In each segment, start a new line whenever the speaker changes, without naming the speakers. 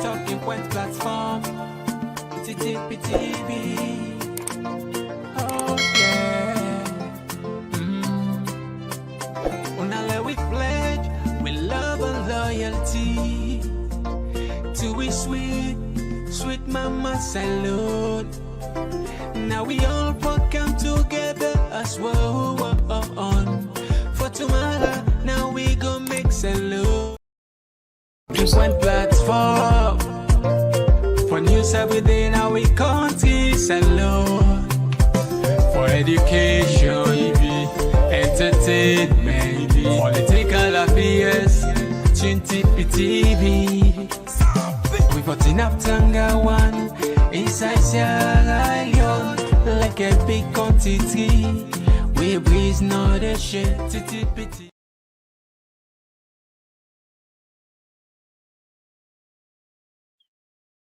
Talking Point platform. TTPTV. Oh yeah. Unale we pledge with love and loyalty to we sweet mama salute. Now we all come together as one. For tomorrow, now we go make salute. Just one platform for news every day. Now we country salute. For education, entertainment, political affairs, TTPTV. We got enough Tanga one inside Sierra Leone, like a big quantity. We breeze not a shit. TTPT.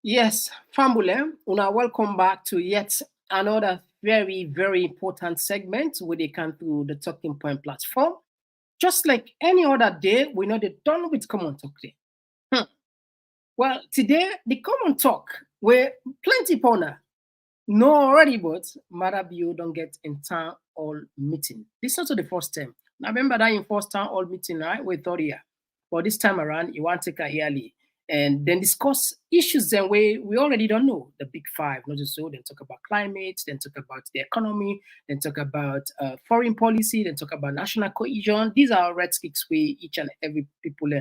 Yes, Fambule, una welcome back to yet another very, very important segment where they come through the Talking Point platform. Just like any other day, we know they're done with Komon-Tok day. Well, today, the Komon-Tok, where plenty pona know already, but Marabio don't get in town hall meeting. This is also the first time. Now, remember that in first town hall meeting, right? We thought here. But this time around, you want to take a yearly and then discuss issues then we already don't know. The big five, not just so. Then talk about climate, then talk about the economy, then talk about foreign policy, then talk about national cohesion. These are red sticks we each and every people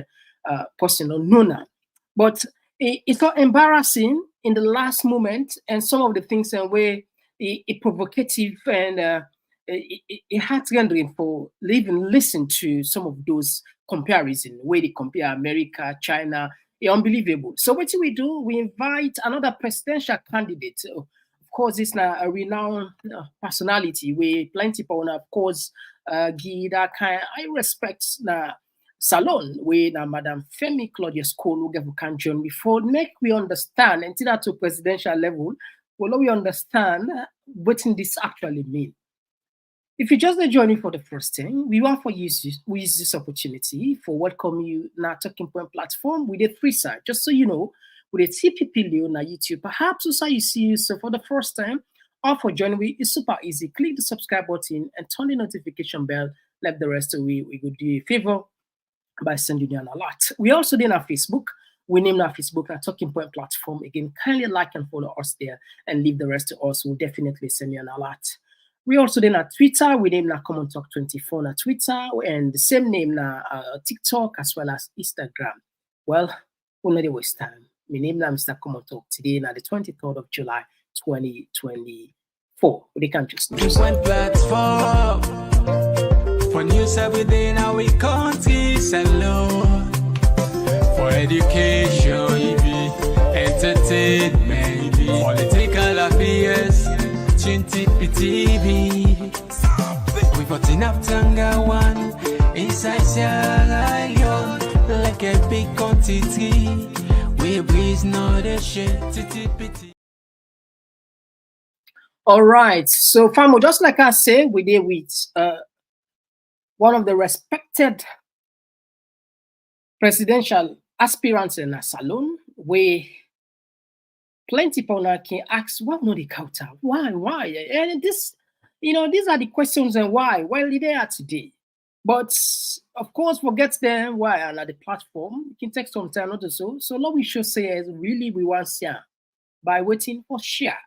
person don't know now. But it's not embarrassing in the last moment, and some of the things and where it provocative and it heart-rendering for even listen to some of those comparison where they compare America, China. Unbelievable. So what do? We invite another presidential candidate. Of course, it's now a renowned personality. We plenty people, of course, give that kind. I respect na salon where na Madam Femi Claudius Kolu can join before make we understand until that to presidential level. Well, we understand what this actually mean. If you just join for the first time, we want for you we use this opportunity for welcome you na Talking Point platform with a free side. Just so you know, with a TPP on YouTube, perhaps also you see yourself for the first time, or for joining we is super easy. Click the subscribe button and turn the notification bell. Let the rest of we could do you a favor by sending you an alert. We also did our Facebook. We name our Facebook our Talking Point platform. Again, kindly like and follow us there and leave the rest to us. We'll definitely send you an alert. We also then at Twitter, we name na Komon-Tok 24 na Twitter, and the same name na TikTok as well as Instagram. Well, we'll not waste time. My name na Mr. Komon-Tok today na the 23rd of July 2024. They can just
one platform for news every day. Now we country salute. For education, entertainment, political affairs. TTPTV. We got enough Tanga one inside Sierra Leone, like a big quantity. We breeze not a shit. TTPT.
All right. So, Famo, just like I say, we did with one of the respected presidential aspirants in a salon, where plenty people now can ask, what no the counter? Why? And this, these are the questions and why. Well, they are today. But of course, forget them why and at the platform. You can take some time not to so. So what we should say is really we want share by waiting for share.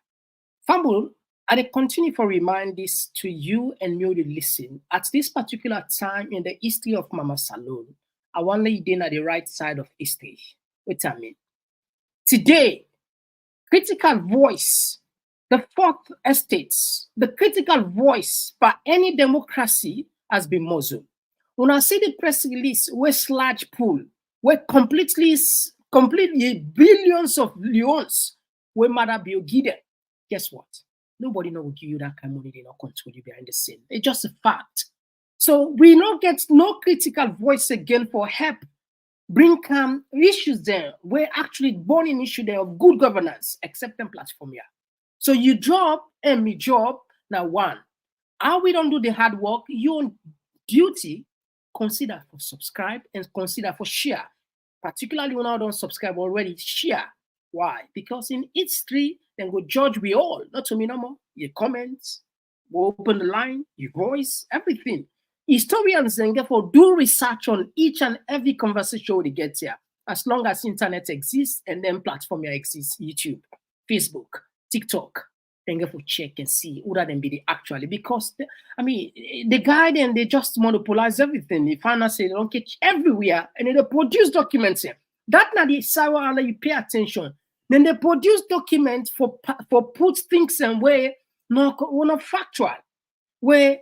Fumble, I continue for remind this to you and you to listen. At this particular time in the history of Mama Salon, I want to you at the right side of history. What I mean. Today, critical voice, the fourth estates, the critical voice by any democracy has been muzzled. When I see the press release, where large pool, where completely billions of leons, where Mother Bill Gide, guess what? Nobody will give you that kind of money, they not control you behind the scene. It's just a fact. So we not get no critical voice again for help bring issues there where actually born in issue there of good governance, except in platform here. So you job and me job now one. How we don't do the hard work, your duty, consider for subscribe and consider for share. particularly when I don't subscribe already, share. Why? Because in history, then go judge we all, not to me no more. Your comments, we open the line, your voice, everything. Historians then therefore do research on each and every conversation they get here, as long as internet exists and then platform here exists, YouTube, Facebook, TikTok. Then therefore check and see who that them be the actually, because the guy then they just monopolize everything. They find us they don't catch everywhere and then they produce documents here. That now the sour you pay attention. Then they produce documents for put things in way not factual. Where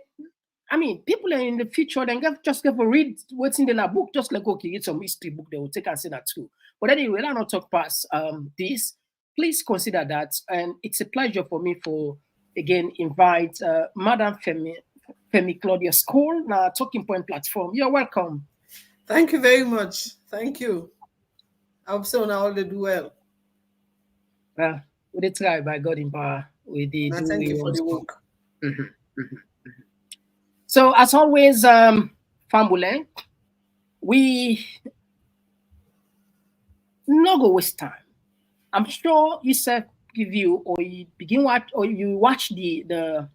people are in the future then just get to read what's in the book, just like okay, it's some history book they will take and say that too. But anyway, I'll not talk past this. Please consider that, and it's a pleasure for me for again invite Madam Femi Claudia School, now Talking Point platform. You're welcome.
Thank you very much. Thank you. I hope so now all they do well.
Well, we did try by God in power. We did.
Thank you for the work.
So as always, Fambule, we no go waste time. I'm sure you said give you or you begin watch or you watch the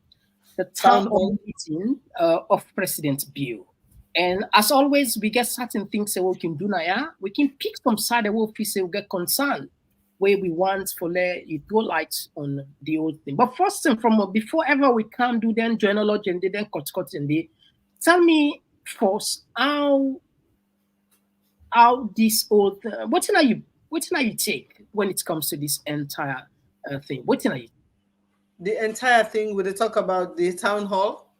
town hall meeting of President Bill. And as always, we get certain things that we can do now. Yeah? We can pick some side that we'll say we get concerned where we want for let you go light on the old thing. But first and foremost, before ever we can do then journalogy and then cut and they tell me first how this old what are you take when it comes to this entire thing? What are you?
The entire thing, will they talk about the town hall?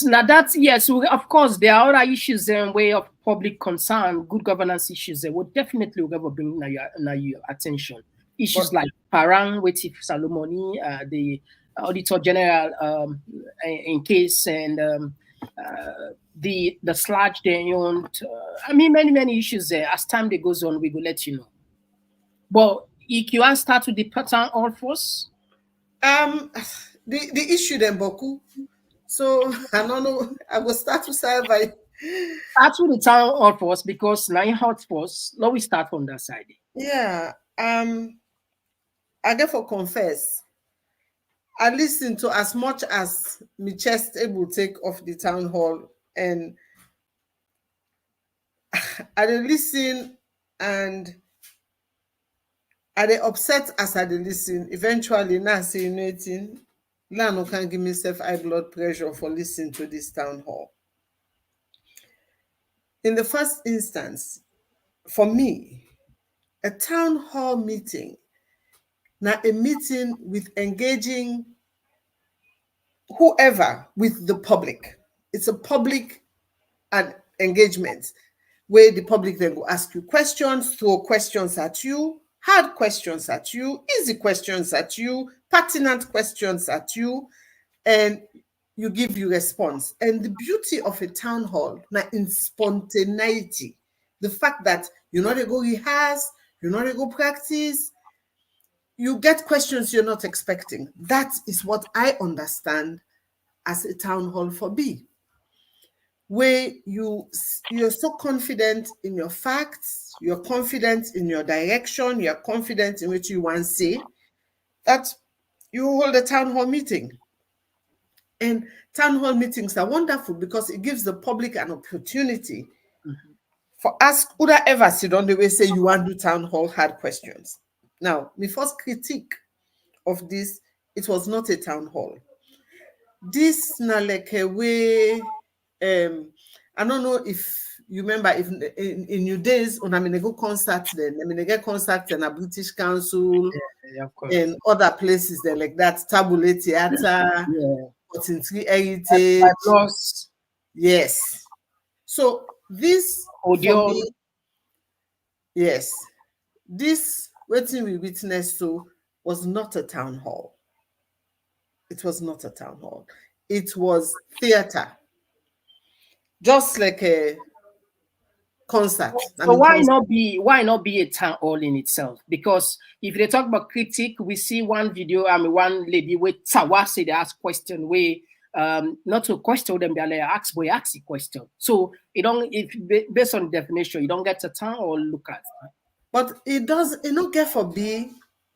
Now that's yes, of course there are other issues in way of public concern, good governance issues that would definitely will ever bring your attention. Issues like Parang, Wetif Salomoni, the Auditor General in case, and the sludge they owned. Many issues there. As time goes on, we will let you know. But if you want to start with the pattern all first,
the issue then Boku. So I don't know. I will start to say by
start with the town hall first because now hot first. Let we start from that side.
Yeah. I get for confess. I listen to as much as my chest able take off the town hall, and I listen and I upset as I listen. Eventually, now saying nothing. Now no can give myself high blood pressure for listening to this town hall. In the first instance, for me, a town hall meeting, now a meeting with engaging whoever with the public. It's a public engagement where the public then will ask you questions, throw questions at you, hard questions at you, easy questions at you, pertinent questions at you, and you give your response. And the beauty of a town hall, now in spontaneity, the fact that you're not go rehearse, you're not go practice, you get questions you're not expecting. That is what I understand as a town hall for B, where you're so confident in your facts, you're confident in your direction, you're confident in what you want to say, that you hold a town hall meeting. And town hall meetings are wonderful because it gives the public an opportunity for ask whoever sit on the way say you want to do town hall hard questions. Now, my first critique of this, it was not a town hall. This now like a way, I don't know if you remember if in your days when I'm in a go concert then, I mean I get concerts in a British Council and other places there like that, Tabule Theatre, Three Heritage. Yes. So this
audio,
for me, yes, this waiting we witnessed to was not a town hall. It was not a town hall. It was theater, just like a concert.
So why not be a town hall in itself? Because if they talk about critique, we see one video. One lady with Tawa say they ask question where not to question them, they like ask, but ask the question. So you don't, if based on definition, you don't get a town or look at.
But it does, get for be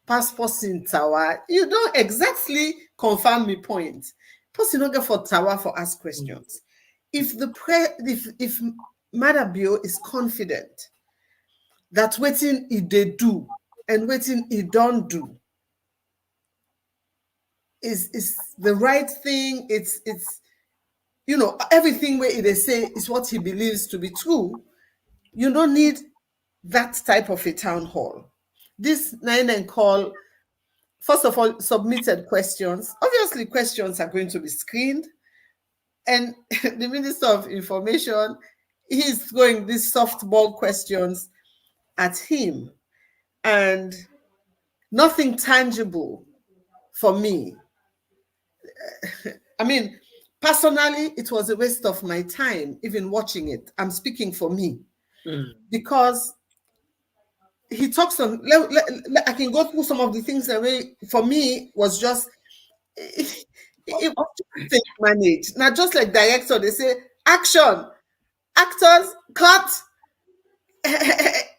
passport in tower. You don't exactly confirm me point. Plus, you don't get for tower for ask questions. If if Madabio is confident that waiting they do and waiting he don't do is the right thing, it's everything where they say is what he believes to be true, you don't need that type of a town hall. This 9 call, first of all, submitted questions. Obviously, questions are going to be screened. And the Minister of Information, he's throwing these softball questions at him. And nothing tangible for me. I mean, personally, it was a waste of my time even watching it. I'm speaking for me. Because he talks on, I can go through some of the things that for me was just, it was managed. Now, just like director, they say, action, actors, cut,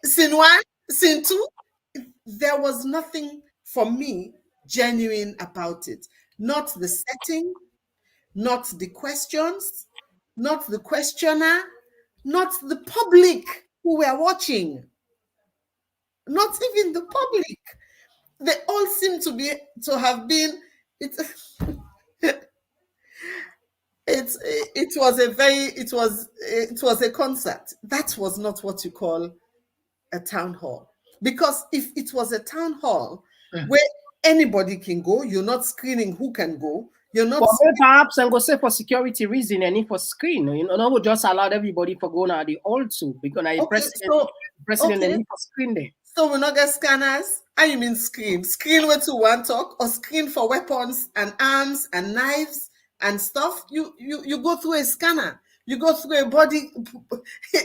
scene 1, scene 2. There was nothing for me genuine about it. Not the setting, not the questions, not the questioner, not the public who were watching. Not even the public. They all seem to have been. It was a concert. That was not what you call a town hall. Because if it was a town hall where anybody can go, you're not screening who can go. You're not.
Well, perhaps I'm going to say for security reason and if for screen, no, we just allowed everybody for going at the all too because I president and for screen there.
So we not get scanners. And you mean screen? Screen where to one talk or screen for weapons and arms and knives and stuff? You go through a scanner. You go through a body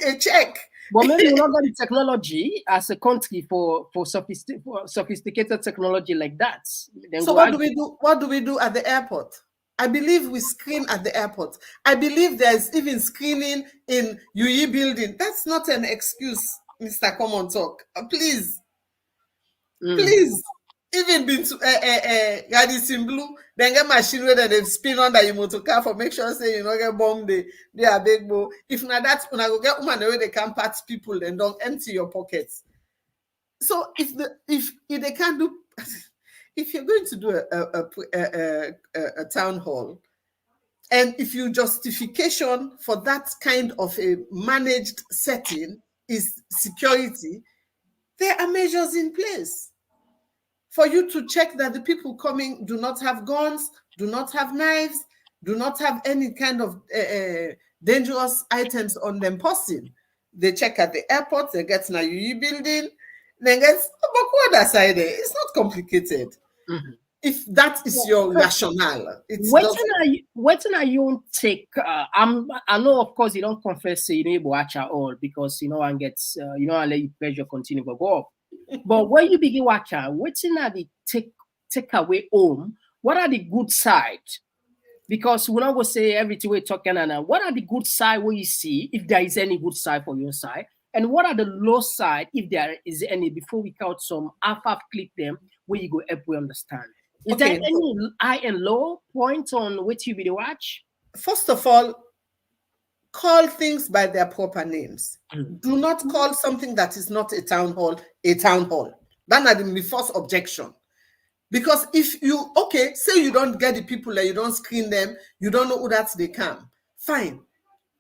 a check.
But maybe we're not got the technology as a country for sophisticated technology like that.
Then so what do we do? What do we do at the airport? I believe we screen at the airport. I believe there's even screening in UE building. That's not an excuse, Mr. Komon-Tok. Please. Please. Even been to Gadis in blue, then get machine where they spin under your motor car for make sure say you don't get bombed. They are big bo. If not that, when I go get woman where they can part people, then don't empty your pockets. So if they can't do, if you're going to do a town hall, and if your justification for that kind of a managed setting is security, there are measures in place for you to check that the people coming do not have guns, do not have knives, do not have any kind of dangerous items on them person. They check at the airport, they get in a UE building, then get other side. It's not complicated. If that is your rationale,
what are you take? I know, of course, you don't confess you know watch at all because one gets I let you pressure continue to go up. But when you begin watching, what's are the take away home? What are the good side? Because we're not going to say everything we're talking and what are the good side where you see if there is any good side for your side, and what are the low side if there is any? Before we count some half clip them where you go help we understand. Is there any high and low point on which you will watch?
First of all, call things by their proper names. Do not call something that is not a town hall a town hall. That's the first objection. Because if you, say you don't get the people and you don't screen them, you don't know who that they come. Fine.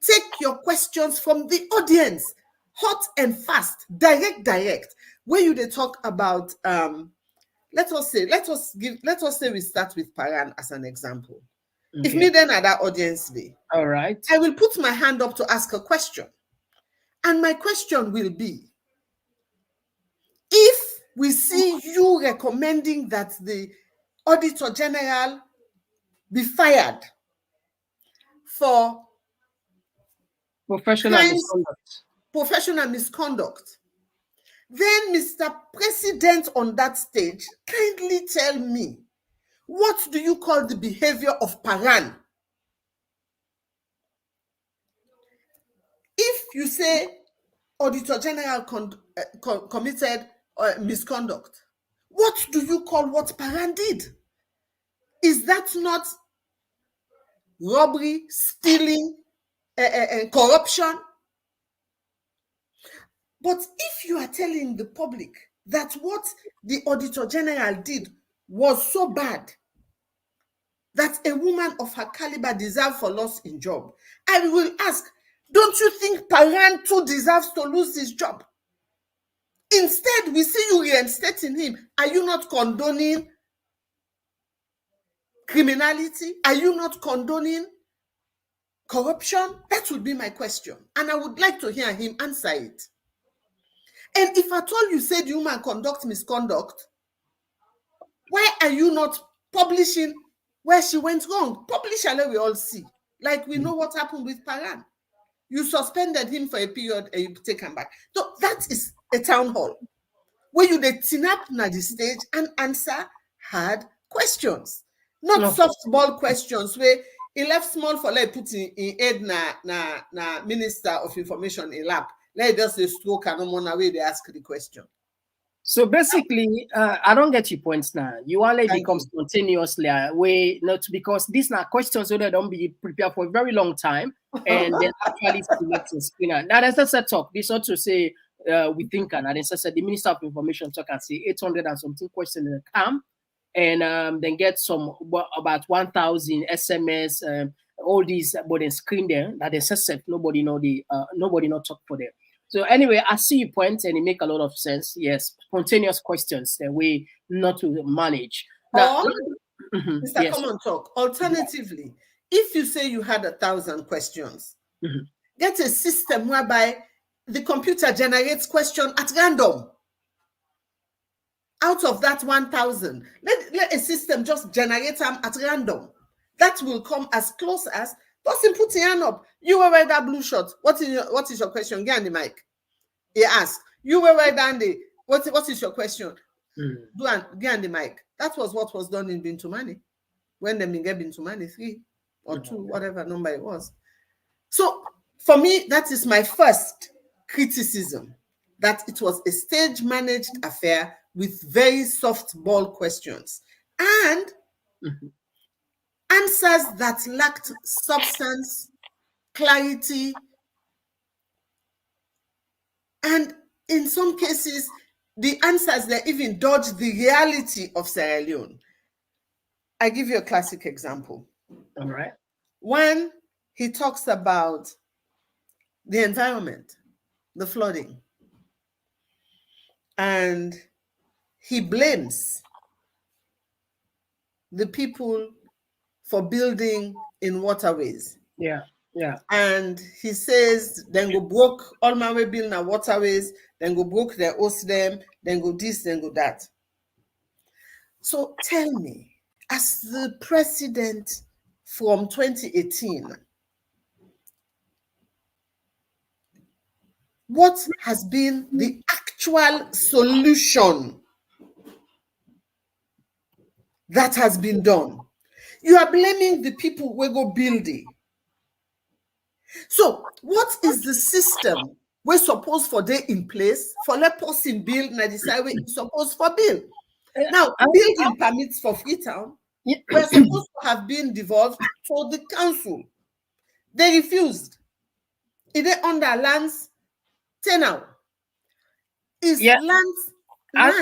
Take your questions from the audience. Hot and fast. Direct. When they talk about, let us say we start with Paran as an example. Okay. If me then at that audience day,
all right,
I will put my hand up to ask a question. And my question will be, if we see you recommending that the Auditor General be fired for
professional
misconduct, then Mr. President on that stage, kindly tell me, what do you call the behavior of Paran you say Auditor General committed misconduct, what do you call what Paran did? Is that not robbery, stealing, corruption? But if you are telling the public that what the Auditor General did was so bad that a woman of her caliber deserves for loss in job, I will ask, don't you think Paran too deserves to lose his job? Instead, we see you reinstating him. Are you not condoning criminality? Are you not condoning corruption? That would be my question. And I would like to hear him answer it. And if at all you say the woman conduct misconduct, why are you not publishing where she went wrong? Publish and let we all see. Like we know what happened with Paran. You suspended him for a period and you take him back. So that is a town hall where you dey tin up na the stage and answer hard questions. Not softball questions where he left small for like put in head na Minister of Information in lap. Let just a stroke and no more way they ask the question.
So basically, I don't get your points now. You only become spontaneously way not because these are questions so they don't be prepared for a very long time and then actually select a screener. Now that's just a talk. This ought to say we think and then said the Minister of Information talk and say 800 and something questions in the camp and then get some about 1,000 SMS, all these but then screen there that they said nobody know nobody not talk for them. So anyway, I see your point and it make a lot of sense. Yes, spontaneous questions, the way not to manage. Now,
Mr. Yes. Komon-Tok, alternatively, if you say you had 1,000 questions, get a system whereby the computer generates question at random. Out of that 1,000, let a system just generate them at random. That will come as close as person put your hand up. You were wearing that blue shirt. What is your question? Get on the mic. He asked. You were wearing that. What is your question? Get on the mic. That was what was done in Bintumani. When they get Bintumani 3 or 2, whatever number it was. So for me, that is my first criticism, that it was a stage managed affair with very softball questions and answers that lacked substance, clarity, and in some cases, the answers that even dodged the reality of Sierra Leone. I give you a classic example.
All right.
When he talks about the environment, the flooding, and he blames the people for building in waterways.
Yeah.
And he says, then go broke all my way building our waterways, then go broke their host them, then go this, then go that. So tell me, as the president from 2018, what has been the actual solution that has been done? You are blaming the people who go building. So what is the system we're supposed for they in place for let person build na decide we supposed for build? Now, building permits for Freetown were supposed to have been devolved to the council. They refused. Is it under lands tenure? Is lands land?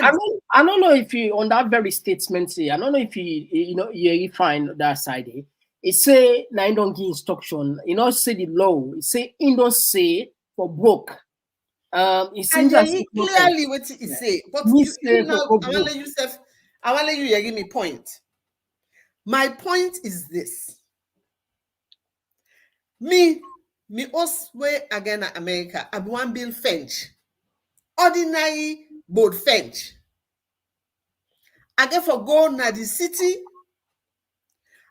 I don't know if you on that very statement say, I don't know if you find that side. It say na don't give instruction, say the law, it say in don't say for broke. It seems
as clearly what he say, but you know, I want you to give me point. My point is this. Me us way again at America, I want build fence. Ordinary board fence. I get for go na the city.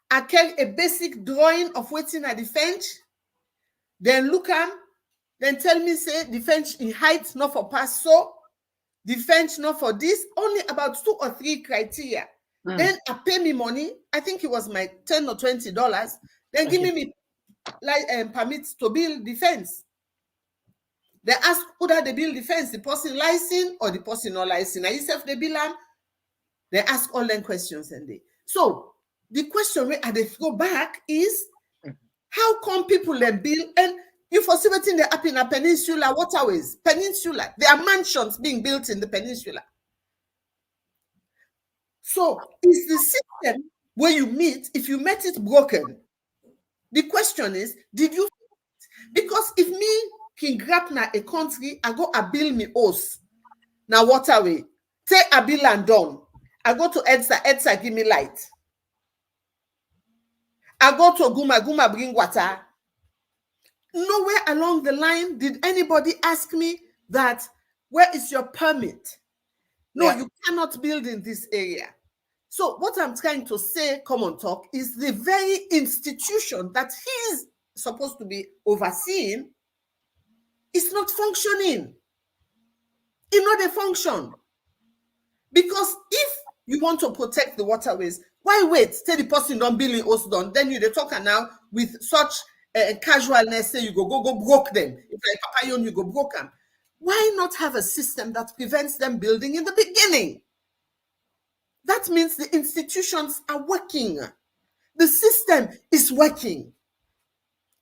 I get a basic drawing of waiting at the fence. Then look am, then tell me say the fence in height not for pass so, the fence not for this, only about 2 or 3 criteria. Then I pay me money. I think it was my $10 or $20. Then give me like permits to build the fence. They ask whether they build the fence, the person licensed or the person not licensed. And if they build them, they ask all them questions and they. So the question where they throw back is, how come people then build, and you foresee what they happen in a peninsula waterways, peninsula, there are mansions being built in the peninsula. So is the system where you meet, if you met it broken, the question is, did you? Because if me can grab na a country, I go a bill me house na waterway, take a bill and done. I go to Edsa give me light. I go to Guma bring water. Nowhere along the line did anybody ask me that, where is your permit? No, you cannot build in this area. So what I'm trying to say, Komon-Tok, is the very institution that he's supposed to be overseeing is not functioning. It's not a function. Because if you want to protect the waterways, why wait till the person don't build in us done? Then you the talker now with such casualness, say you go broke them. If like Papayon, you go broke them. Why not have a system that prevents them building in the beginning? That means the institutions are working. The system is working.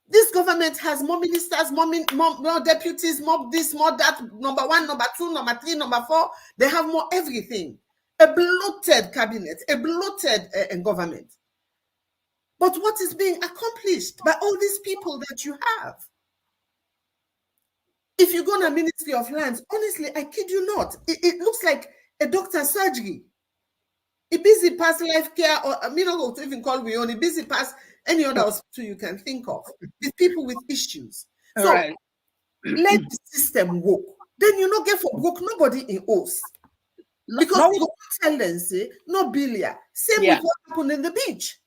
This government has more ministers, more deputies, more this, more that, number 1, number 2, number 3, number 4. They have more everything. A bloated cabinet, a bloated government. But what is being accomplished by all these people that you have? If you go to Ministry of Lands, honestly, I kid you not, it looks like a doctor's surgery. It busy past life care, or I mean, not to even call we on it busy past any other hospital you can think of. With people with issues. So let the system work. Then you not get for broke nobody in us. Because you tell them, say, no billion. Same with what happened in the beach.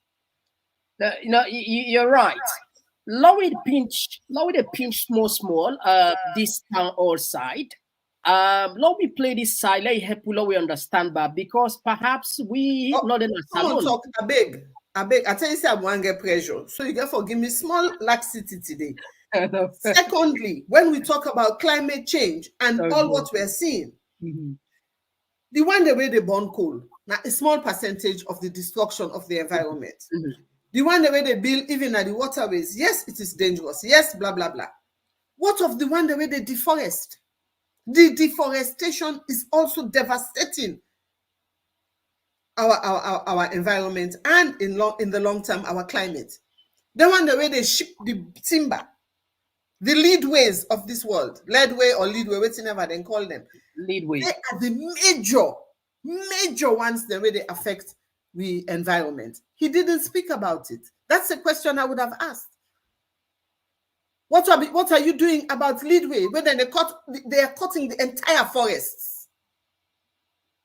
You're right. Lower the pinch small, this town hall side. Let me play this side, let help we understand, but because perhaps we not in a salon.
Talk a big. I tell you, say I want get pressure. So you get forgive me small laxity today. Secondly, when we talk about climate change and all what we're seeing, the one the way they burn coal, now a small percentage of the destruction of the environment. The one the way they build even at the waterways, yes, it is dangerous. Yes, blah blah blah. What of the one the way they deforest? The deforestation is also devastating our environment and in the long term our climate. The one the way they ship the timber, the leadways of this world, leadway or leadway, whatever they call them.
Leadway.
They are the major ones the way they affect the environment. He didn't speak about it. That's a question I would have asked. What are you doing about leadway? When they are cutting the entire forests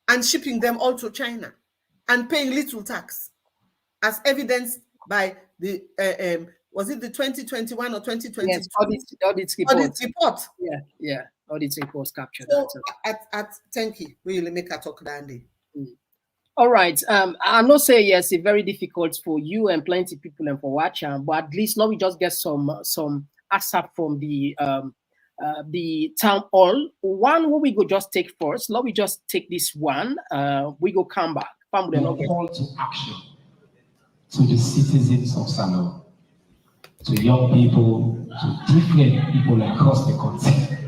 and shipping them all to China and paying little tax, as evidenced by the was it the 2021 or 2022?
Yes, audit report. Yeah, audit reports captured.
So at thank you. We'll make a talk that day.
All right. I know say yes, it's very difficult for you and plenty people and for watching, but at least now we just get some ASAP from the town hall. One what we go just take first. Let me just take this one. We go come back.
Call to action to the citizens of Salon, to young people, to different people across the country.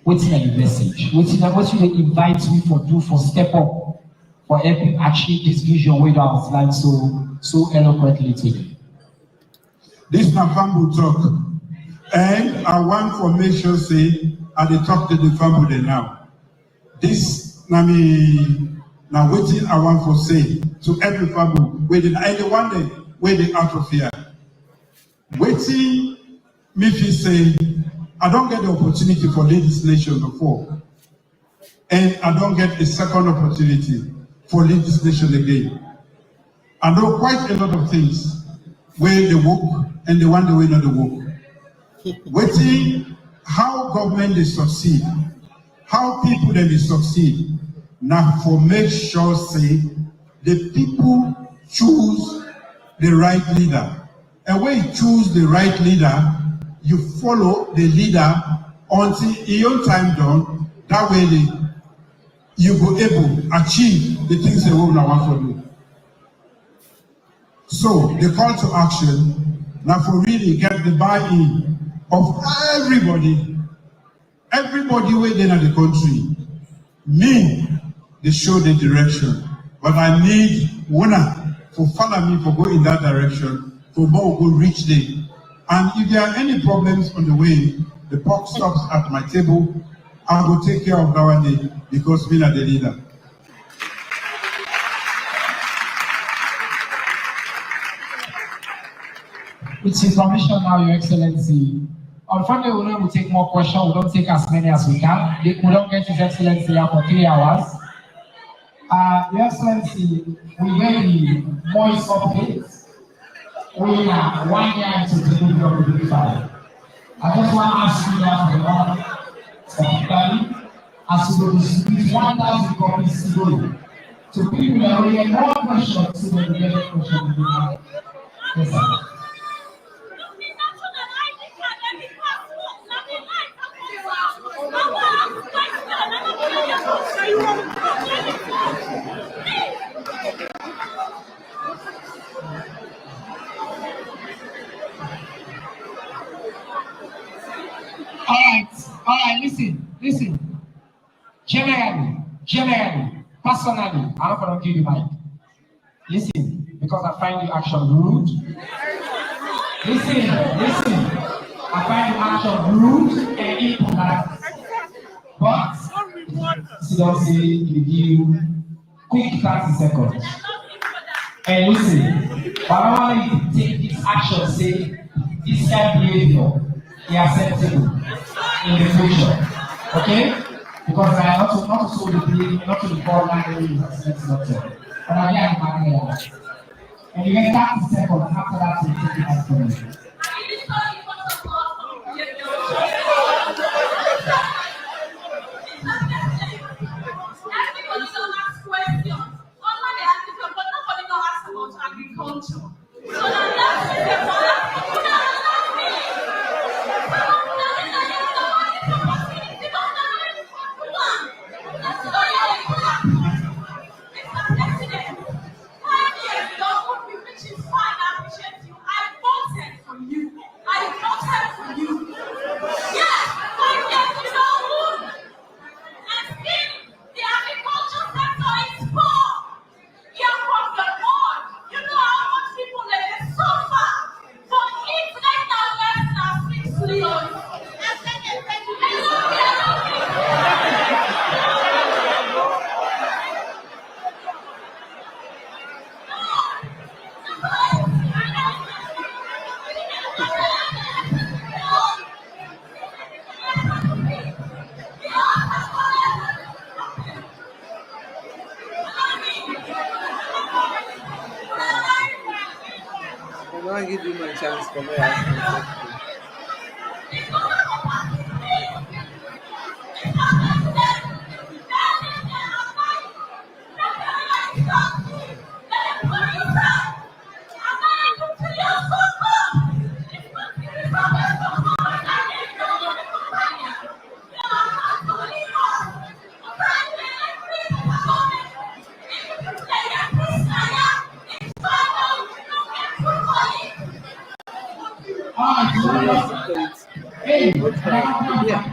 What's the message? What you invite me for step up for helping achieve this vision we outlined so eloquently today.
This is Komon-Tok. And I want for make sure say I dey talk to the family now. This now waiting I want for say to every family waiting anyone day waiting out of here. Waiting me feel say I don't get the opportunity for legislation before. And I don't get a second opportunity for legislation again. I know quite a lot of things where they work and the one the way not the work. Waiting how government they succeed, how people they succeed. Now for make sure say the people choose the right leader. And when you choose the right leader, you follow the leader until your time done. That way, you go able achieve the things the woman want to do. So the call to action now for really get the buy-in of everybody within the country. Me, they show the direction, but I need one to follow me for go in that direction for more go reach there. And if there are any problems on the way, the pork stops at my table. I will take care of that one day because we are the leader.
With information now, Your Excellency. Unfortunately, we will take more questions. We don't take as many as we can. We don't get His Excellency here for 3 hours. Your Excellency, we very moist updates. We are 1 year into the movie of the five. I just want to ask you that for the moment, particularly, as we will distribute 1,000 copies today. To people that will get more questions, so they will get a question. Yes, sir. All right, listen. Generally, personally, I'm not going to give you the mic. Listen, because I find the action rude. Listen. I find the action rude and impolite. But, don't say you give quick 30 seconds. And listen, but I want you to take this action, say, this kind of behavior is acceptable in the future. Okay? Because I not to show the behavior, not to the ball language, not to. But I am married. And you get 30 seconds, and after that, you take it as for me.
Agriculture.
I give you my chance for me.
Hey,
Yeah.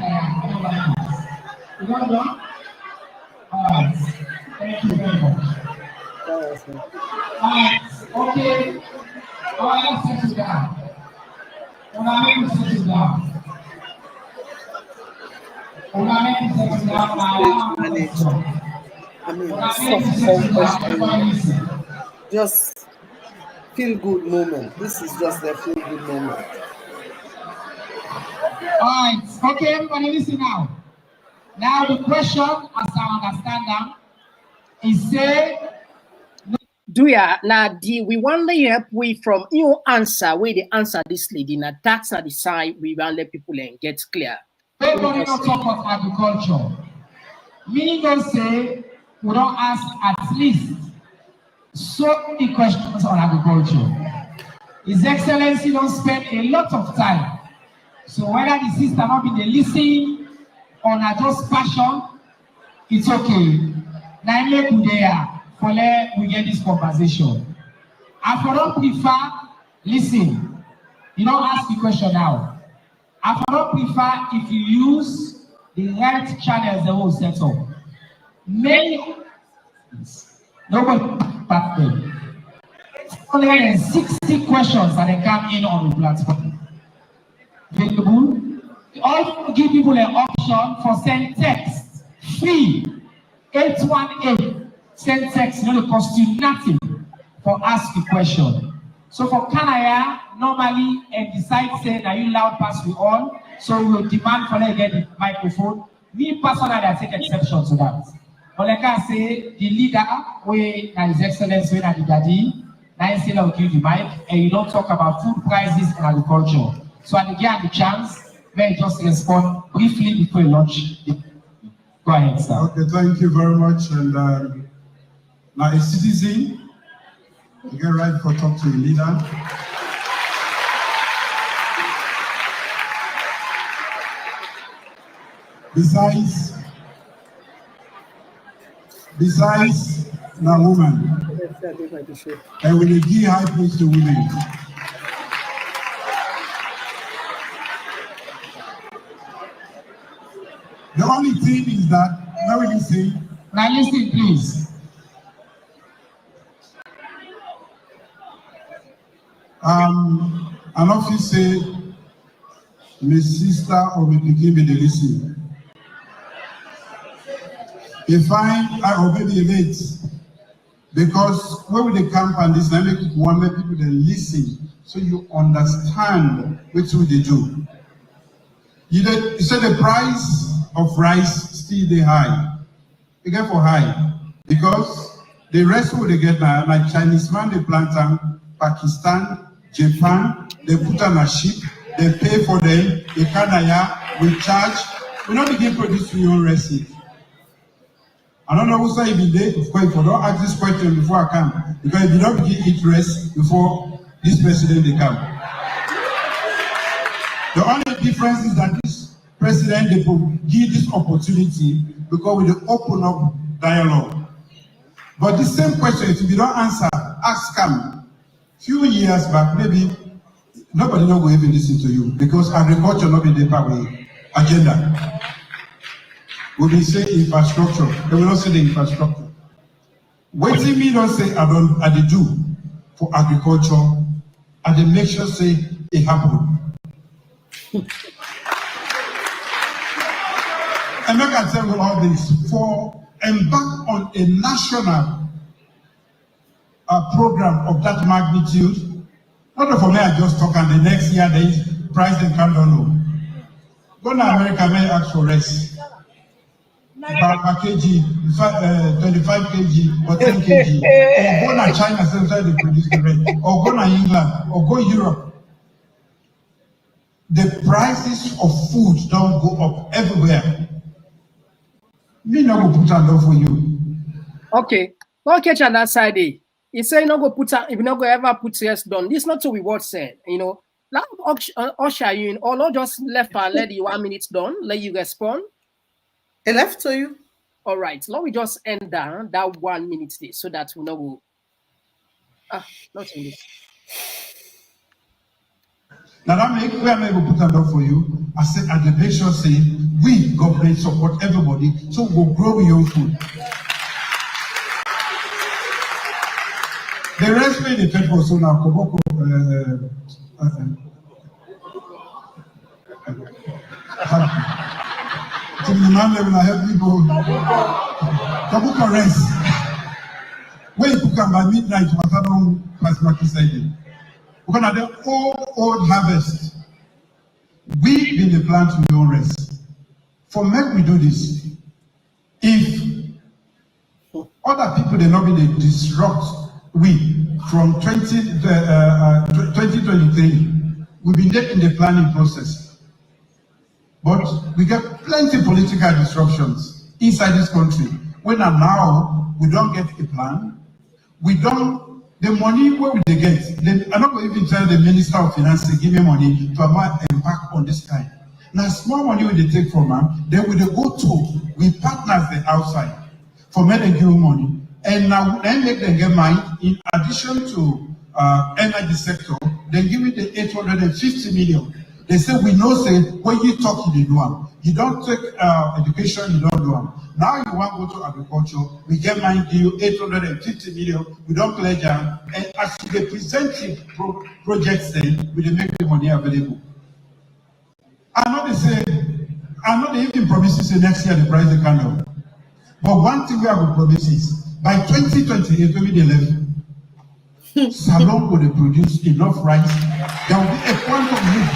Thank you very much. Okay. Let's settle down. Make me settle down.
Just feel good moment. This is just a feel good moment.
Alright, okay, everybody listen now. Now the question, as I understand them, is say
we want to help we from your answer where they answer this lady. Now that's not the side we want to let people get clear.
Everybody don't talk about agriculture. Meaning don't say we don't ask at least so many questions on agriculture. His Excellency don't spend a lot of time So whether the sister not be the listen or not just passion, it's okay. Now make we there for let we get this conversation. I for don't prefer listen. You don't ask the question now. I for don't prefer if you use the right channels they will set up. Many nobody back there. 160 questions that they come in on the platform. Available. Also give people an option for send text. Free. 818. Send text, you know, it cost you nothing for ask a question. So for Canada, normally and decide say that you loud pass we all, so we will demand for them to get the microphone. Me personally, I take exception to that. But like I say, the leader, we His Excellency, we the daddy, now instead of give the mic, and you don't talk about food prices and agriculture. So I get the chance, may just respond briefly before lunch. Go ahead, sir.
Okay, thank you very much. And now a citizen, you get right for talk to a leader. Besides now woman, and when you give high praise to women. The only thing is that, now we say,
now listen please.
An office say, my sister or my pikin be the listen. If I obey the late, because when we camp and this, I make one make people then listen, so you understand what they do. You said the price of rice still they high. They get for high because the rest of they get now, like Chinese man they plant them, Pakistan, Japan, they put on a ship, they pay for them, they Canada, we charge. We not begin produce your own recipe. I don't know who say if they of course for don't ask this question before I come, because if you don't begin eat rest before this president they come. The only difference is that this president they give this opportunity because we open up dialogue. But the same question, if you don't answer, ask them. Few years back, maybe nobody not going to even listen to you because agriculture not be the power agenda. We will say infrastructure. They will not say the infrastructure. What do me don't say I do for agriculture, and they make sure say it happen. And I can tell you all this for embark on a national program of that magnitude. Not for me, I just talk, and the next year the price they can't know. Go to America, may ask for rest. Per kg, 25 kg or 10 kg, or go to China, sometimes they produce the rate, or go to England, or go Europe. The prices of food don't go up everywhere. Me not go put on for you.
Okay, don't catch on that side. He say not go put on, if you not go ever put yes done. This not to we what said, you know. Now usher you in, or not just left and let you 1 minute done, let you respond.
I left to you.
All right, let me just end down that 1 minute there so that we know. Not in this.
Now that make where I'm able to put that up for you. I said at the make sure say we government support everybody so we'll grow your own food. The rest way they pay for so now Koboko to the man level I help people Koboko rest. When you come by midnight, what I don't pass my side. We're gonna do old harvest. We in the plant we don't rest. For make we do this. If other people they not be they disrupt we from 2023, we've been there in the planning process. But we get plenty of political disruptions inside this country. When now we don't get a plan, we don't The money where we get, I'm not going to even tell the Minister of Finance to give me money to embark on this kind. Now, small money will they take from them, then we go to, we partners the outside for men and give money. And now then make them get money in addition to energy sector, then give it the 850 million. They say, we know, say, when you talk, you do them. You don't take education, you don't do them. Now you want to go to agriculture, we get money, give you 850 million, we don't pledge them. And as they present projects, then we make the money available. I know they say, I know they even promise to say next year the price they can do. But one thing we have to promise is, by 2028, 2011, Salon will produce enough rice, there will be a quantum need.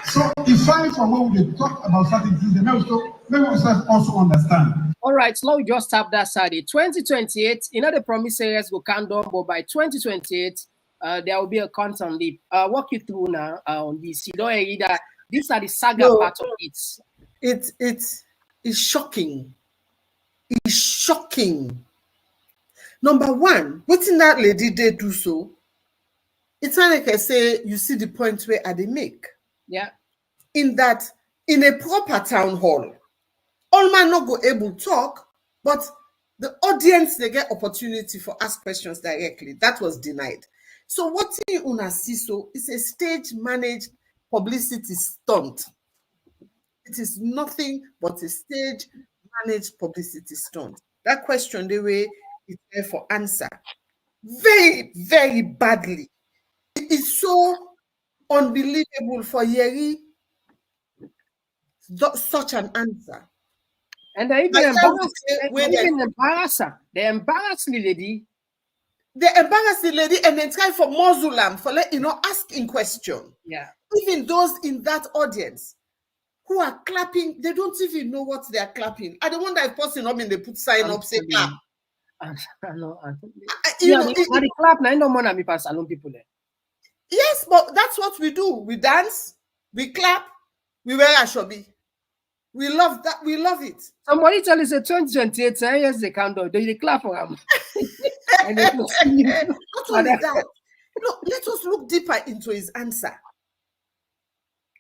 So if I from where we talk about certain things, then maybe we also understand.
All right, so now we just tap that side. 2028, the promise areas will count down, but by 2028, there will be a quantum leap. Walk you through now on this. You don't hear that these are the saga part of it.
It's shocking. It's shocking. Number one, what's that lady they do so? It's not like I say, you see the point where they make.
Yeah.
In that, in a proper town hall, all man not go able to talk, but the audience, they get opportunity for ask questions directly. That was denied. So what you una see so is a stage managed publicity stunt. It is nothing but a stage managed publicity stunt. That question, the way it's there for answer. Very, very badly. It is so unbelievable for Yeri such an answer.
And they even embarrass her. They embarrass the lady.
They embarrass the lady and then try for Muslim for asking question.
Yeah.
Even those in that audience who are clapping, they don't even know what they are clapping. I don't wonder if person they put sign up say clap.
I know. The clap now no more than me pass salon people there.
Yes, but that's what we do. We dance, we clap, we wear ashobi. We love that. We love it.
Somebody tell us 2028, 10 years they count down. They clap for them.
Not only that. Look, let us look deeper into his answer.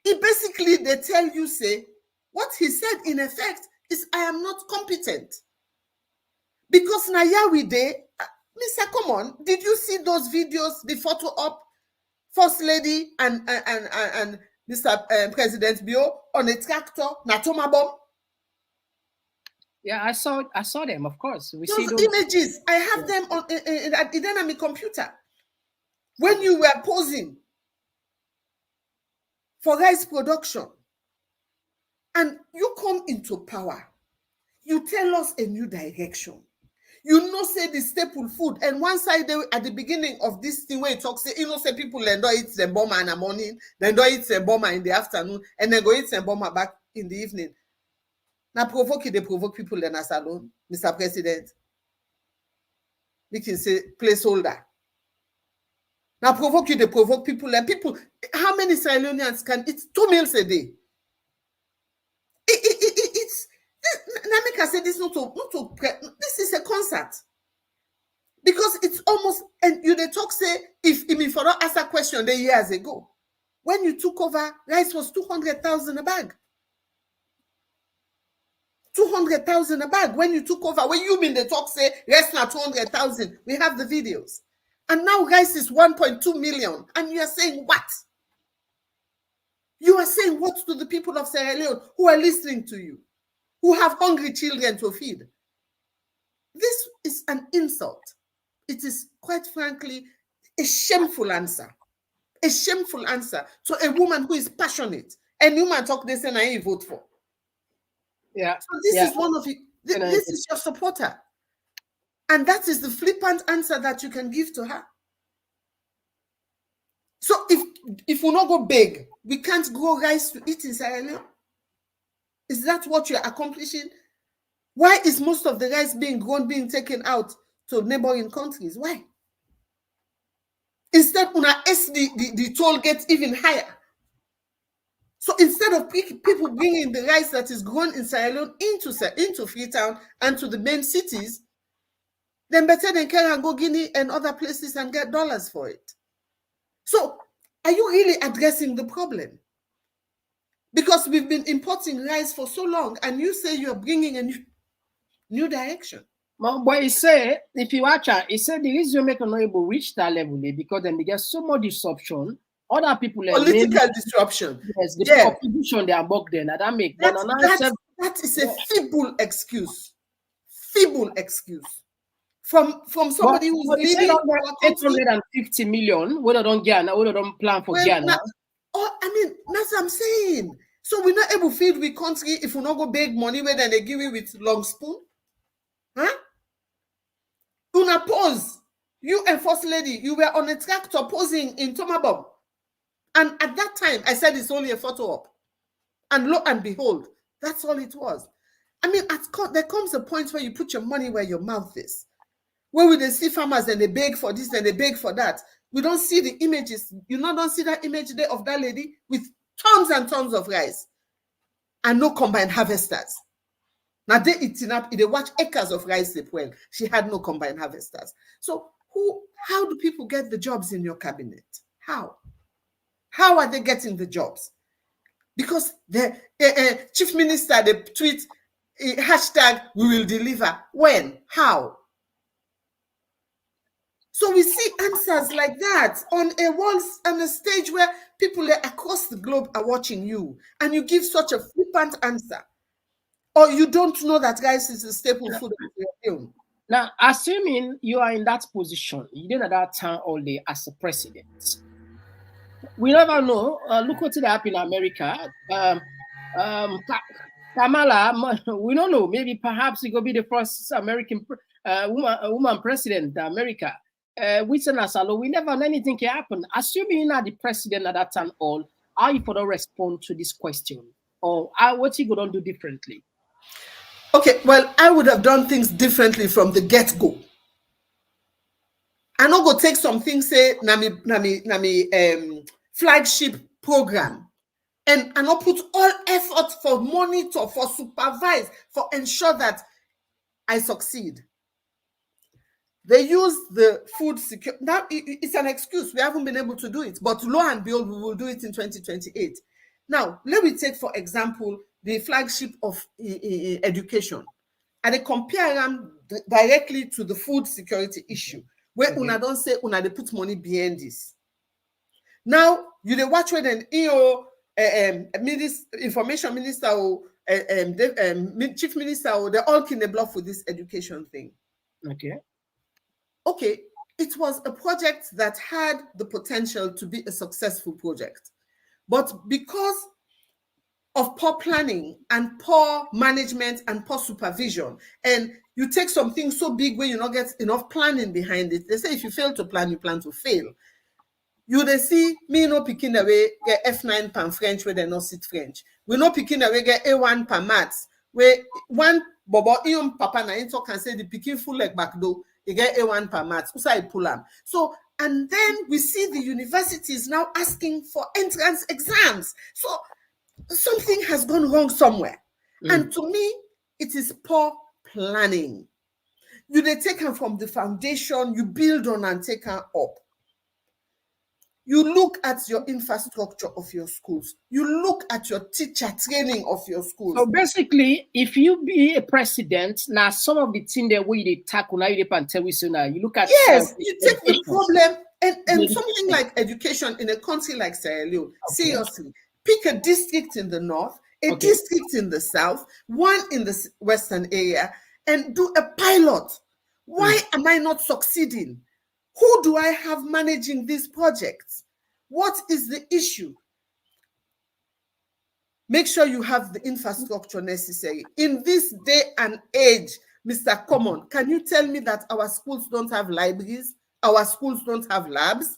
He basically, they tell you, say, what he said in effect is, I am not competent. Because now we day, Mr. Komon, did you see those videos, the photo up, First Lady and Mr. President Bio on a tractor, Natoma bomb?
Yeah, I saw them, of course. We
those
see those
images. I have them on in my computer. When you were posing for rice production, and you come into power, you tell us a new direction. You know, say the staple food, and one side they, at the beginning of this thing where it talks, say, you know, say people then don't eat the bomber in the morning, then don't eat the bomber in the afternoon, and then go eat the bomber back in the evening. Now they provoke people in a salon, Mr. President. We can say placeholder. Now they provoke people, and people, how many Sierra Leoneans can eat 2 meals a day? It's Namika said this this is a concert. Because it's almost, and they talk say, if for not ask a question the years ago, when you took over, rice was 200,000 a bag. 200,000 a bag. When you took over, when you mean they talk say, rice now 200,000, we have the videos. And now rice is 1.2 million. And you are saying what? You are saying what to the people of Sierra Leone who are listening to you, who have hungry children to feed? This is an insult. It is, quite frankly, a shameful answer. A shameful answer to a woman who is passionate. And woman talk this and I vote for.
Yeah.
So this is one of you. This is your supporter. And that is the flippant answer that you can give to her. So if we not go big, we can't grow rice to eat in Sierra Leone. Is that what you're accomplishing? Why is most of the rice being grown, being taken out to neighboring countries? Why? Instead, una the toll gets even higher. So instead of people bringing the rice that is grown in Sierra Leone into Freetown and to the main cities, then better than carry and go Guinea and other places and get dollars for it. So are you really addressing the problem? Because we've been importing rice for so long, and you say you're bringing a new direction.
But he said, if you watch it, he said the reason you make not able to reach that level is because then they get so much disruption. Other people
political disruption.
Yes, the opposition they are back then. That make
that is a feeble excuse. Feeble excuse. From somebody who's leading
850 million, whether don't Ghana, whether don't plan for Ghana.
I mean, that's what I'm saying. So we're not able to feed we country if we not go beg money where then they give it with long spoon. Huh? Una pose. You and First Lady, you were on a tractor posing in Tomabom. And at that time, I said it's only a photo op. And lo and behold, that's all it was. I mean, there comes a point where you put your money where your mouth is. Where we they see farmers and they beg for this and they beg for that. We don't see the images. You don't see that image there of that lady with tons and tons of rice and no combined harvesters. Now they eating up, they watch acres of rice well. She had no combined harvesters. So how do people get the jobs in your cabinet? How? How are they getting the jobs? Because the chief minister, they tweet hashtag we will deliver. When? How? So we see answers like that on a stage where people across the globe are watching you, and you give such a flippant answer. Or you don't know that rice is a staple food of your film.
Now, assuming you are in that position, you didn't at that time all day as a president. We never know. Look what happened in America. Kamala, we don't know. Maybe perhaps it could be the first American woman president in America. We never know anything can happen. Assuming you're not the president at that time, all how you don't respond to this question, or what you gonna do differently?
Okay, well, I would have done things differently from the get-go. I not go take something say nami flagship program, and I not put all effort for monitor, for supervise, for ensure that I succeed. They use the food security. Now, it's an excuse. We haven't been able to do it. But lo and behold, we will do it in 2028. Now, let me take, for example, the flagship of education. And they compare them directly to the food security issue, where una don't say una they put money behind this. Now, you they watch when an information minister or chief minister, or they all can bluff with this education thing. Okay, it was a project that had the potential to be a successful project. But because of poor planning and poor management and poor supervision, and you take something so big where you not get enough planning behind it, they say if you fail to plan, you plan to fail. You they see me no picking away get F9 per French where they not sit French. We no picking away get A1 per maths where one bobo ion papa na into can say the picking full like back do. You get A1 per maths. So, and then we see the universities now asking for entrance exams. So something has gone wrong somewhere. And to me, it is poor planning. You they take them from the foundation, you build on and take them up. You look at your infrastructure of your schools. You look at your teacher training of your schools.
So basically, if you be a president, now some of the things that we they tackle now, you look at
you take the problem and something like education in a country like Sierra Leone. Seriously, pick a district in the north, a district in the south, one in the western area, and do a pilot. Why am I not succeeding? Who do I have managing these projects? What is the issue? Make sure you have the infrastructure necessary. In this day and age, Mr. Komon, can you tell me that our schools don't have libraries? Our schools don't have labs?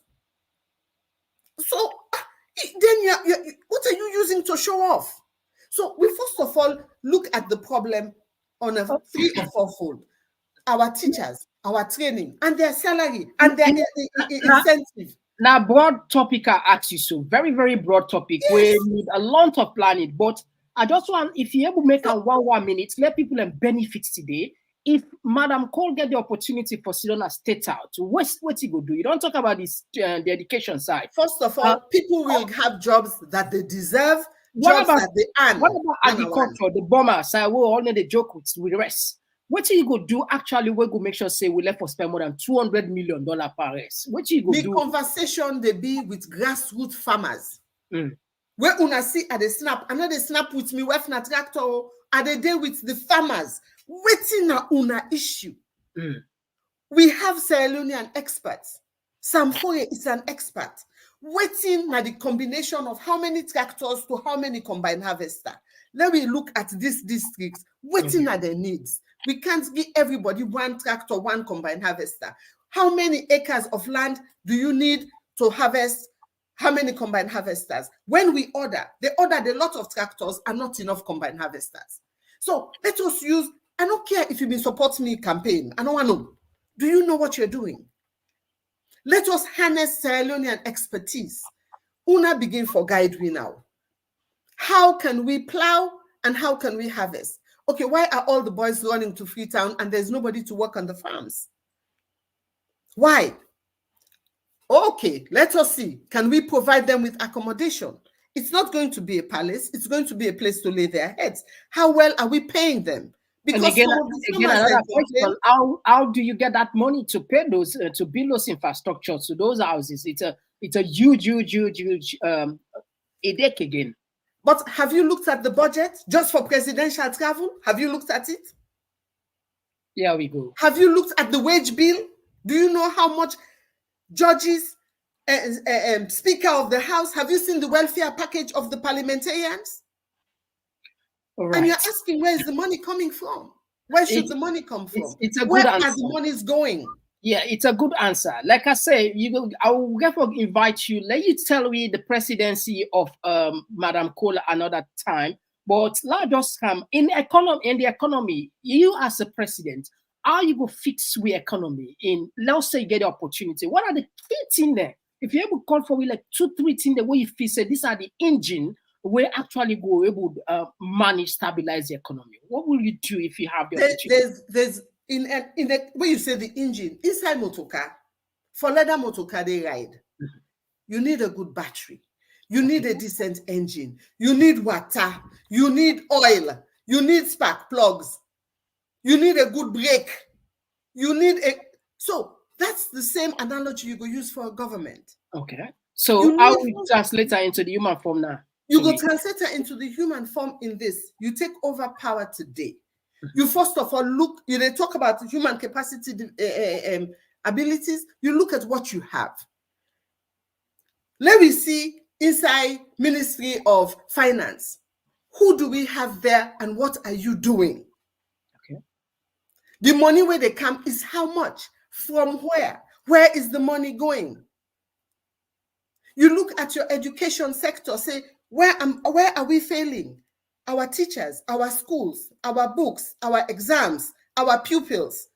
So then what are you using to show off? So we first of all look at the problem on a 3 or 4-fold. Our teachers, our training, and their salary, and their incentive.
Now, broad topic I ask you, so very, very broad topic. We need a lot of planning, but I just want, if you able to make a 1 minute, let people benefit today. if Madam Cole get the opportunity for Sidona State out, what he go do? You don't talk about this the education side.
First of all, people will have jobs that they deserve,
What
jobs
about
that they earn.
what about agriculture, the bomber side? We all need the joke with the rest. What you go do actually? We go make sure say we left for spend more than $200 million per rest. What you go
The
do?
conversation they be with grassroots farmers. Where una see at the snap, another snap with me, wef na tractor, at the day with the farmers. Waiting na una issue. We have Sierra Leonean experts. Sam Foye is an expert. Waiting na the combination of how many tractors to how many combine harvester. Let me look at these districts. Waiting at their needs. We can't give everybody one tractor, one combine harvester. How many acres of land do you need to harvest? How many combine harvesters? When we they ordered a lot of tractors and not enough combine harvesters. So let us use, I don't care if you've been supporting me campaign. I don't want to know. Do you know what you're doing? Let us harness Sierra Leonean expertise. Una begin for guide we now. How can we plow and how can we harvest? Okay, why are all the boys running to Freetown and there's nobody to work on the farms? Why? Okay, let us see. Can we provide them with accommodation? It's not going to be a palace. It's going to be a place to lay their heads. How well are we paying them? Because
and again another question, how do you get that money to pay those to build those infrastructures to those houses? It's a huge headache again.
But have you looked at the budget just for presidential travel? Have you looked at it?
Here we go.
Have you looked at the wage bill? Do you know how much judges, Speaker of the House, have you seen the welfare package of the parliamentarians? Right. And you're asking, where is the money coming from? Where should the money come from?
It's a good
where
answer.
Are the monies going?
Yeah, it's a good answer. Like I say, I will therefore invite you. Let you tell me the presidency of Madam Cole another time. But let us come in the economy. You as a president, how you go fix the economy? In let's say you get the opportunity. What are the key things there? If you're able to call for like 2-3 things the way you feel, say these are the engine where actually go able to manage, stabilize the economy. What will you do if you have the opportunity?
There's in the when you say the engine inside motorcar, for leather motorcar they ride, you need a good battery, you need a decent engine, you need water, you need oil, you need spark plugs, you need a good brake, you need a so that's the same analogy you go use for a government.
Okay, so how we translate that into the human form now?
You go translate it into the human form in this. You take over power today. You first of all look, they talk about human capacity, abilities. You look at what you have. Let me see inside Ministry of Finance. Who do we have there and what are you doing?
Okay.
The money where they come is how much? From where? Where is the money going? You look at your education sector, say, where are we failing? Our teachers, our schools, our books, our exams, our pupils.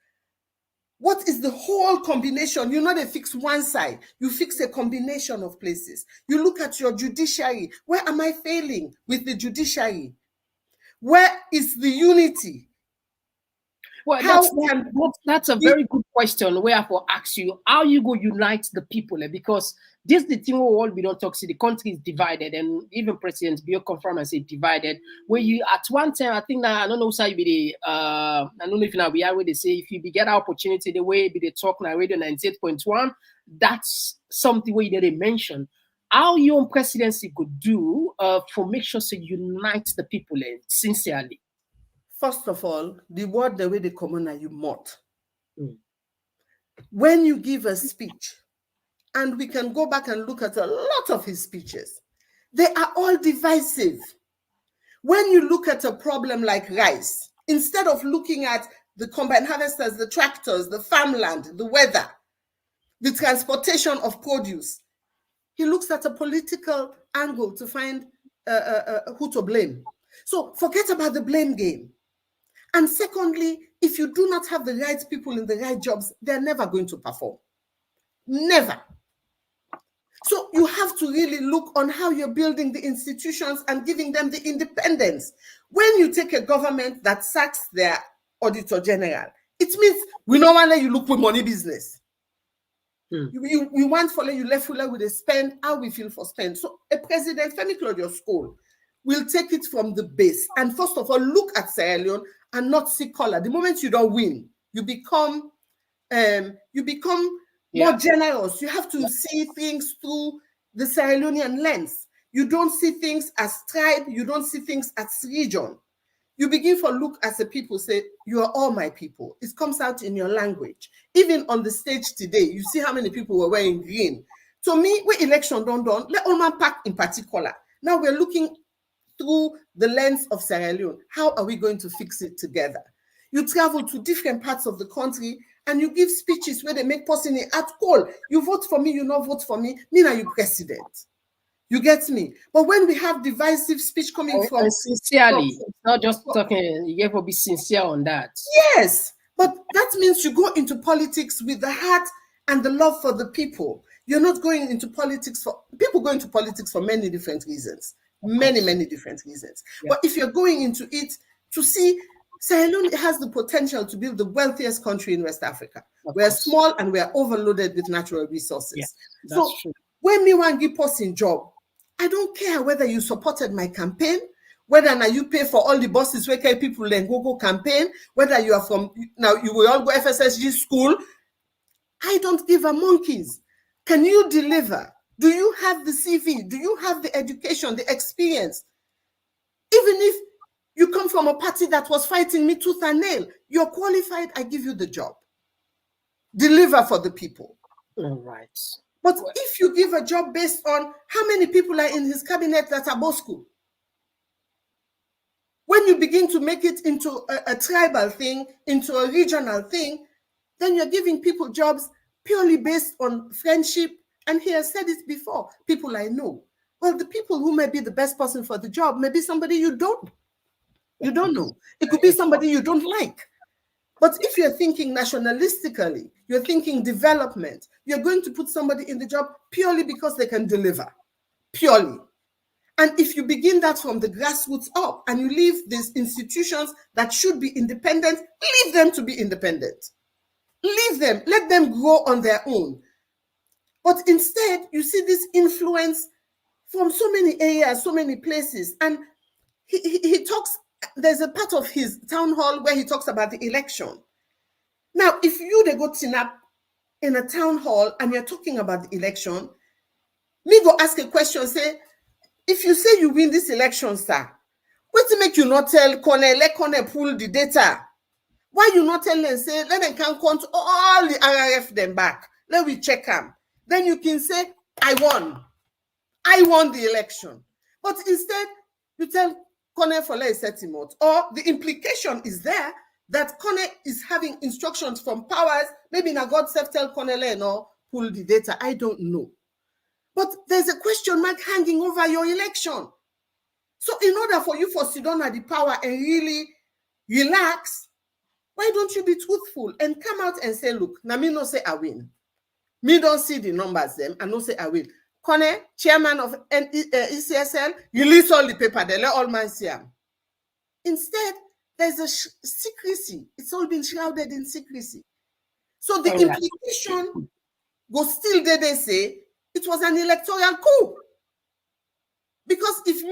What is the whole combination? You know, they fix one side. You fix a combination of places. You look at your judiciary. Where am I failing with the judiciary? Where is the unity?
Well, that's a very good question. Where I will ask you, how you go unite the people? Because this is the thing we all we don't talk. See, the country is divided, and even President Bio confirm and say divided. Where you at one time, I think that I don't know how you be the I don't know if now we are where they say if you get an opportunity the way be they talk now radio 98.1, that's something where they mention. How your presidency could do for make sure to unite the people sincerely.
First of all, the word the way they come on are you mouth. When you give a speech, and we can go back and look at a lot of his speeches, they are all divisive. When you look at a problem like rice, instead of looking at the combine harvesters, the tractors, the farmland, the weather, the transportation of produce, he looks at a political angle to find who to blame. So forget about the blame game. And secondly, if you do not have the right people in the right jobs, they're never going to perform. Never. So you have to really look on how you're building the institutions and giving them the independence. When you take a government that sacks their auditor general, it means we don't want to let you look with money business.
Hmm.
You want for you left fuller with a spend, how we feel for spend. So a president, Femi Claudius Cole, will take it from the base. And first of all, look at Sierra Leone and not see color. The moment you don't win, you become more generous. You have to see things through the Sierra Leonean lens. You don't see things as tribe. You don't see things as region. You begin to look as a people, say, you are all my people. It comes out in your language. Even on the stage today, you see how many people were wearing green. To me, we election done, let Olman Park in particular. Now we're looking through the lens of Sierra Leone. How are we going to fix it together? You travel to different parts of the country and you give speeches where they make person at call. You vote for me, you not vote for me. Me now you president. You get me? But when we have divisive speech coming from
sincerely, not just talking, you have to be sincere on that.
Yes, but that means you go into politics with the heart and the love for the people. You're not going into politics for people go into politics for many different reasons. Many different reasons. Yeah. But if you're going into it to see Sierra Leone has the potential to build the wealthiest country in West Africa. We're small and we're overloaded with natural resources.
Yeah,
so
true.
When me want to give person job, I don't care whether you supported my campaign, whether now you pay for all the buses where people then go campaign, whether you are from, now you will all go FSSG school. I don't give a monkeys. Can you deliver? Do you have the CV? Do you have the education, the experience? Even if you come from a party that was fighting me tooth and nail, you're qualified, I give you the job. Deliver for the people.
All right.
But if you give a job based on how many people are in his cabinet that are Bosco, when you begin to make it into a tribal thing, into a regional thing, then you're giving people jobs purely based on friendship. And he has said it before, people I know. Well, the people who may be the best person for the job may be somebody you don't know. It could be somebody you don't like. But if you're thinking nationalistically, you're thinking development, you're going to put somebody in the job purely because they can deliver, purely. And if you begin that from the grassroots up and you leave these institutions that should be independent, leave them to be independent. Leave them, let them grow on their own. But instead, you see this influence from so many areas, so many places. And he talks, there's a part of his town hall where he talks about the election. Now, if they go tinap in a town hall and you're talking about the election, me go ask a question, say, if you say you win this election, sir, what to make you not tell Kone, let Kone pull the data? Why you not tell them, say, let them can count all the RRF them back. Let we check them. Then you can say, I won. I won the election. But instead, you tell Kone for let set him out. Or the implication is there that Kone is having instructions from powers. Maybe now God self tell Kone no pull the data. I don't know. But there's a question mark hanging over your election. So in order for you to sit down at the power and really relax, why don't you be truthful and come out and say, look, now me no say I win. Me don't see the numbers them and no say I win. Kone, chairman of ECSL, you list all the paper, they let all man see them. Instead, there's a secrecy. It's all been shrouded in secrecy. So the implication goes still there, they say, it was an electoral coup. Because if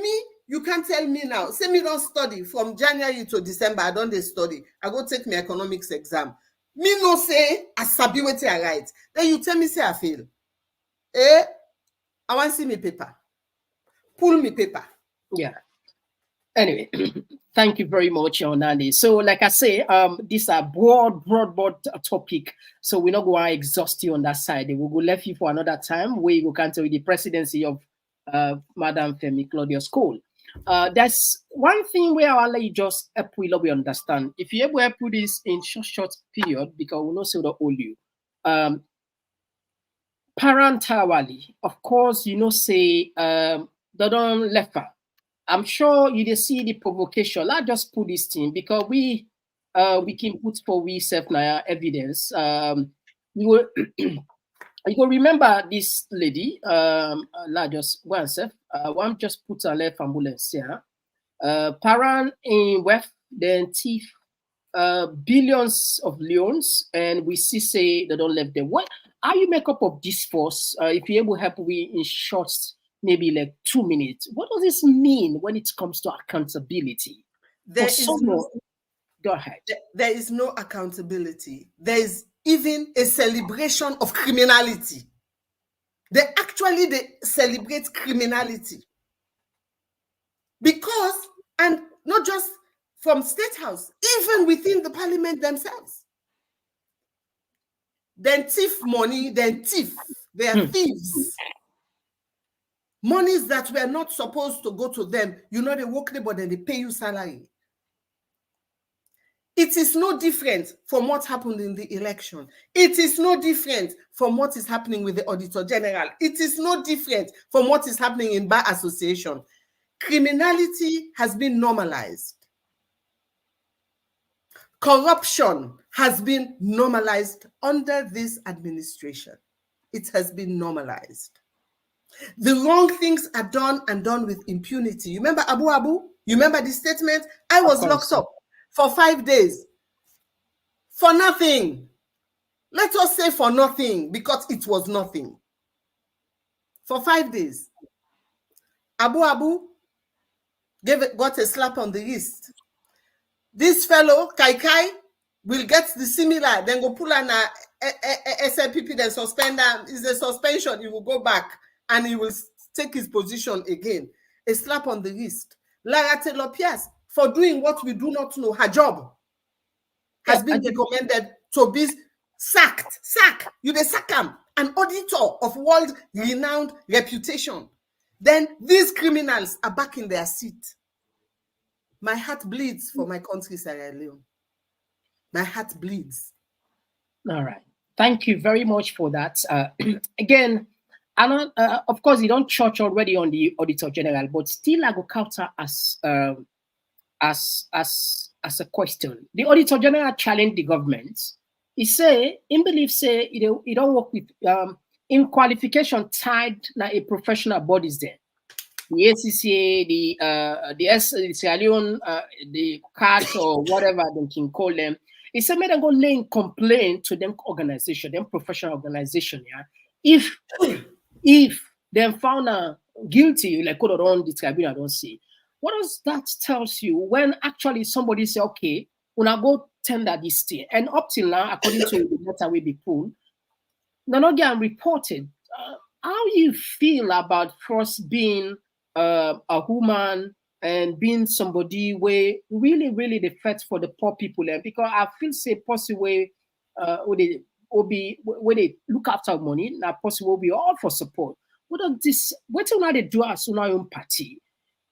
you can't tell me now, say me don't study from January to December, I don't study. I go take my economics exam. Me no say, I sabi what I write. Then you tell me say I fail. I want to see me paper. Pull me paper.
Yeah. Anyway, thank you very much, Onani. So, like I say, this is a broad topic. So we're not going to exhaust you on that side. We will left you for another time where you can tell the presidency of Madam Femi Claudius Cole. That's one thing where I'll let you just help we understand. If you ever put this in short period, because we'll not say the all you. Parentally, of course, say they don't left her. I'm sure you see the provocation. Let's just put this thing because we can put for we self evidence. You will remember this lady. Just one self. One just put a left ambulance here. Parent in West then thief billions of loans, and we see say they don't left them. What how you make up of this force? If you're able to help me in short, maybe like 2 minutes. What does this mean when it comes to accountability?
There
For
is
someone, go ahead.
there is no accountability. There is even a celebration of criminality. They celebrate criminality. Because, and not just from State House, even within the parliament themselves. Then thief money, then thief. They are thieves. Monies that were not supposed to go to them, you know, they work there, but then they pay you salary. It is no different from what happened in the election. It is no different from what is happening with the Auditor General. It is no different from what is happening in Bar Association. Criminality has been normalized. Corruption has been normalized under this administration. It has been normalized. The wrong things are done and done with impunity. You remember Abu Abu? You remember the statement? I was locked up for 5 days for nothing. Let us say for nothing, because it was nothing. For 5 days. Abu Abu got a slap on the wrist. This fellow, Kai Kai, will get the similar, then go pull an SLPP, then suspend him. Is a suspension, he will go back and he will take his position again. A slap on the wrist. Lara Taylor Pierce, for doing what we do not know, her job has been recommended to be sacked. You dey sack him, an auditor of world-renowned reputation. Then these criminals are back in their seat. My heart bleeds for my country, Sierra Leone. My heart bleeds.
All right. Thank you very much for that. Again, of course, you don't touch already on the Auditor General, but still I go counter as a question. The Auditor General challenged the government. He believes he don't work with in qualification tied na a professional bodies there. The ACCA, the Sierra Leone, the CAT or whatever they can call them. He said, "May they go lay complaint to them organization, them professional organization, yeah. If they found guilty, like could on the tribunal, don't see. What does that tells you when actually somebody say, okay, when I go tender this thing, and up till now, according to the letter we be pulled, none of them reported. How you feel about first being a woman and being somebody where really the fight for the poor people, and because I feel say possible way where they look after money, now possible will be all for support. What will they do as Una own party?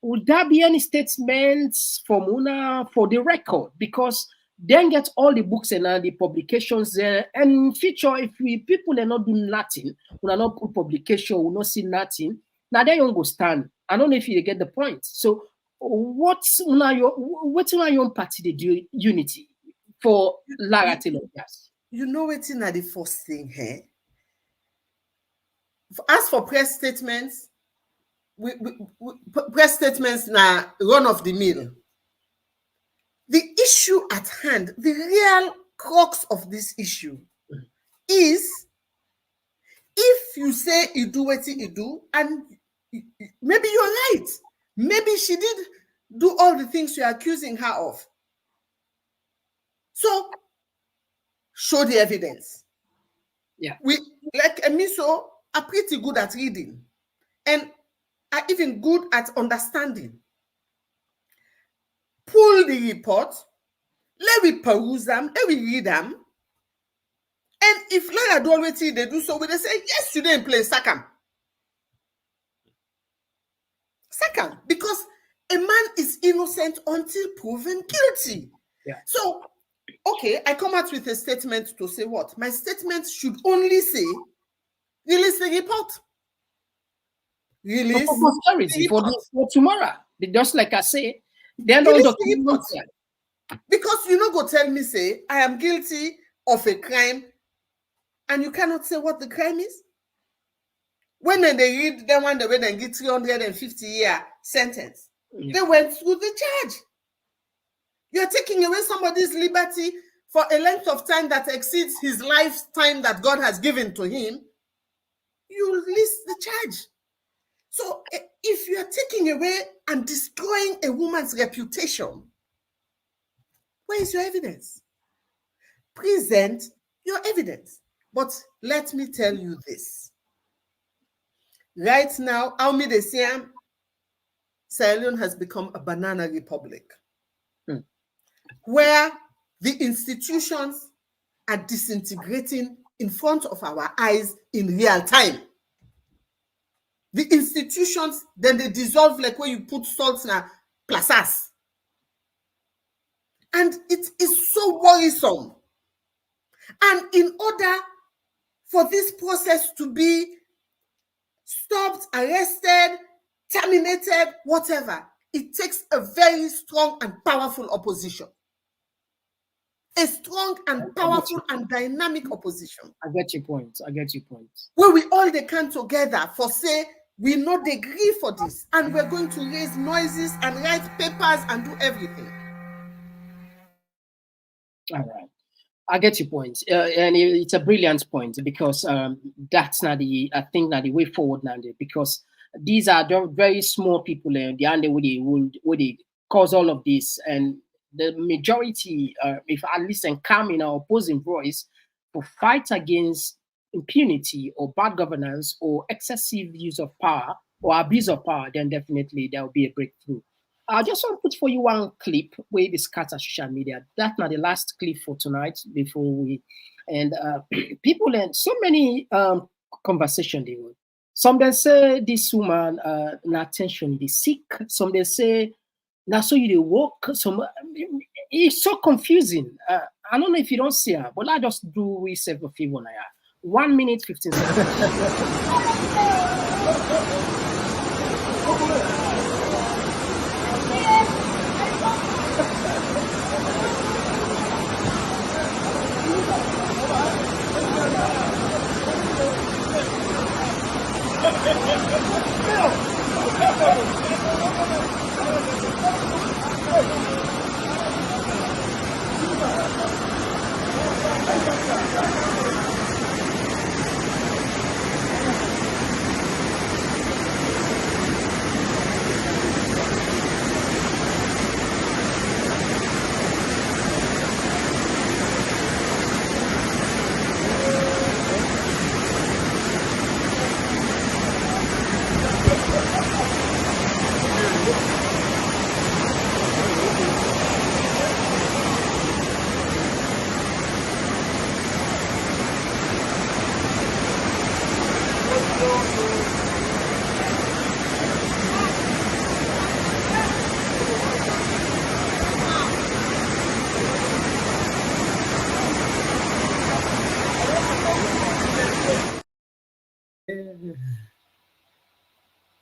Would there be any statements from Una for the record? Because then get all the books and the publications there, and feature if people are not doing nothing, we are not put publication, we not see nothing. Now they don't go stand. I don't know if you get the point. So what's your own party they do unity for Lara Taylor? Yes.
You know what's in the first thing here. As for press statements, press statements now run of the mill. The issue at hand, the real crux of this issue is if you say you do what you do, and maybe you're right. Maybe she did do all the things you're accusing her of. So show the evidence.
Yeah.
We like Emiso are pretty good at reading and are even good at understanding. Pull the report, let me peruse them, let me read them. And if Lara do already they do so, they say, yes, you didn't play Sakam. Sakam, because a man is innocent until proven guilty.
Yeah.
So, okay, I come out with a statement to say what? My statement should only say, release the report. Release
for tomorrow. Just like I say, they're not
because you know go tell me say I am guilty of a crime and you cannot say what the crime is. When they read them one the way they get 350-year sentence, they went through the charge. You're taking away somebody's liberty for a length of time that exceeds his lifetime that God has given to him. You list the charge. So if you are taking away and destroying a woman's reputation, where is your evidence? Present your evidence. But let me tell you this. Right now, Aumide Siam, Sierra Leone has become a banana republic, where the institutions are disintegrating in front of our eyes in real time. The institutions, then they dissolve like when you put salt in a plazas. And it is so worrisome. And in order for this process to be stopped, arrested, terminated, whatever, it takes a very strong and powerful opposition. A strong and powerful and dynamic opposition.
I get your point. I get your point.
Where we all they come together for say, we not agree for this, and we're going to raise noises and write papers and do everything.
All right. I get your point. And it's a brilliant point, because that's not the, I think, not the way forward now, because these are very small people and they cause all of this. And the majority, if at least come in our opposing voice to fight against impunity or bad governance or excessive use of power or abuse of power, then definitely there will be a breakthrough. I just want to put for you one clip where we discuss on social media. That's not the last clip for tonight before we, and people and so many conversation they were. Some they say this woman not attention is sick. Some they say now so you walk. Some it's so confusing. I don't know if you don't see her, but I just do myself a favor now. 1 minute 15 seconds.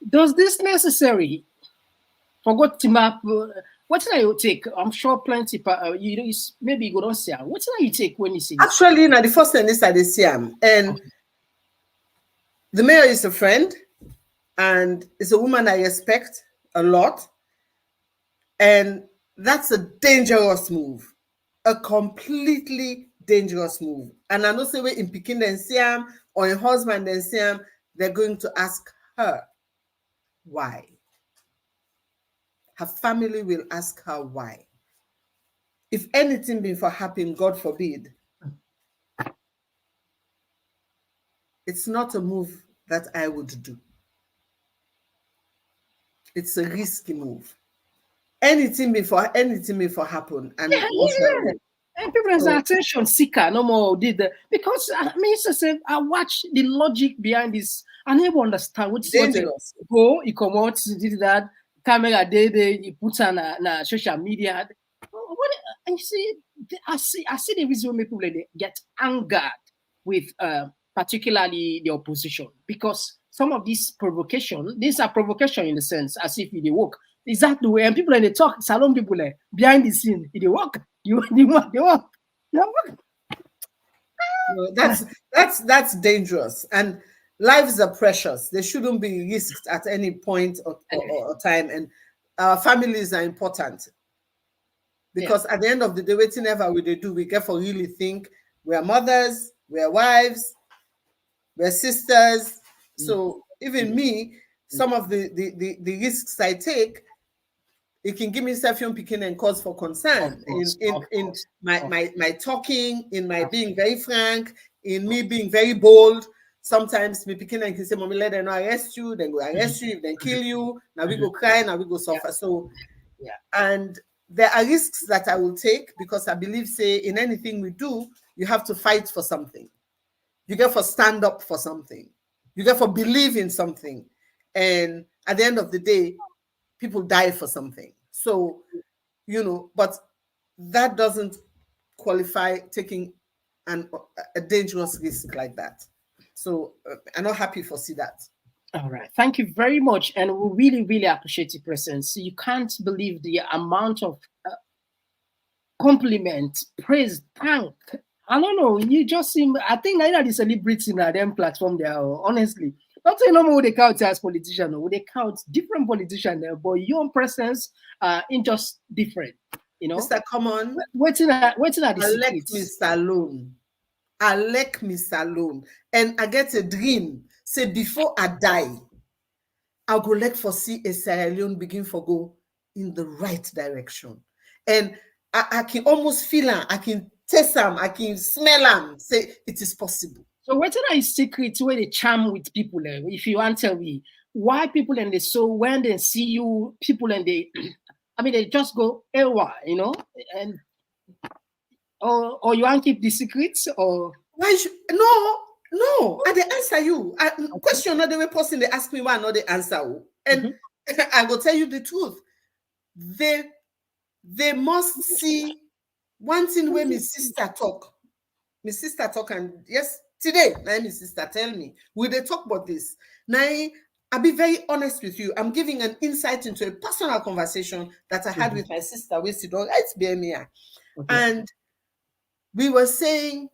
Does this necessary? Forgot to map. What did you take? I'm sure plenty. You know, maybe you don't see. What did you take when you see?
Actually, now the first thing is I see him, and okay. The mayor is a friend, and is a woman I respect a lot, and that's a dangerous move, a completely dangerous move. And I know say in Peking and Siam or in husband and Siam, they're going to ask her why. Her family will ask her why. If anything before happen, God forbid, it's not a move that I would do. It's a risky move. Anything before happen, and
and people are attention seeker no more did that, because I mean I watch the logic behind this. I never understand what's dangerous. Go, you come out, did that camera day, you put on social media. What I see the reason people get angered with particularly the opposition, because some of these are provocation in the sense as if they work. Is that the way? And people they talk, salon people behind the scene, they work. They work. No,
that's dangerous. And lives are precious. They shouldn't be risked at any point or time. And our families are important. Because at the end of the day, whatever we do, we get for really think we are mothers, we are wives, we are sisters. So even me, some of the risks I take, it can give me self-young picking and cause for concern in my talking, in my being very frank, in me being very bold. Sometimes me picking and can say, "Mommy, let them arrest you, then go arrest you, then kill you. Now we go cry, now we go suffer." So, and there are risks that I will take because I believe, say, in anything we do, you have to fight for something. You get for stand up for something. You get for believe in something. And at the end of the day, people die for something. So, but that doesn't qualify taking a dangerous risk like that. So I'm not happy for see that.
All right. Thank you very much. And we really, really appreciate your presence. You can't believe the amount of compliment, praise, thank. I don't know. You just seem, I think neither the celebrities in them platform there, honestly. Not saying no more they count as politicians, or they count different politicians there, but your presence in just different.
Mr. Komon,
waiting at the
I like Mr. Alone. I like Mr. Alone. And I get a dream. Say before I die, I'll go like for see a Sierra Leone begin for go in the right direction. And I can almost feel them, I can taste them, I can smell them, say it is possible.
So what's a secret where they charm with people? If you want to tell me why people and they so when they see you, people and they they just go, ewa, and or you want to keep the secrets or
why should no, I they answer you. Question not the way person they ask me why not they answer. And I will tell you the truth. They must see one thing where my sister talk. My sister talk, and yes, today, now my sister tell me, will they talk about this? Now, I'll be very honest with you. I'm giving an insight into a personal conversation that I had with my sister, it's BMIA. And we were saying,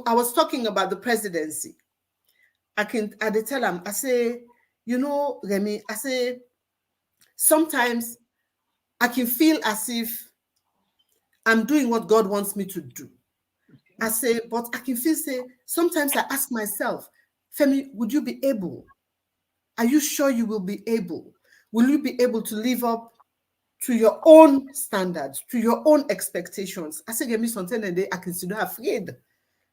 I was talking about the presidency. I did tell him, I say, Remy, I say, sometimes I can feel as if I'm doing what God wants me to do. I say, but I can feel, say, sometimes I ask myself, Femi, would you be able? Are you sure you will be able? Will you be able to live up to your own standards, to your own expectations? I say, give me something and I can still not afraid.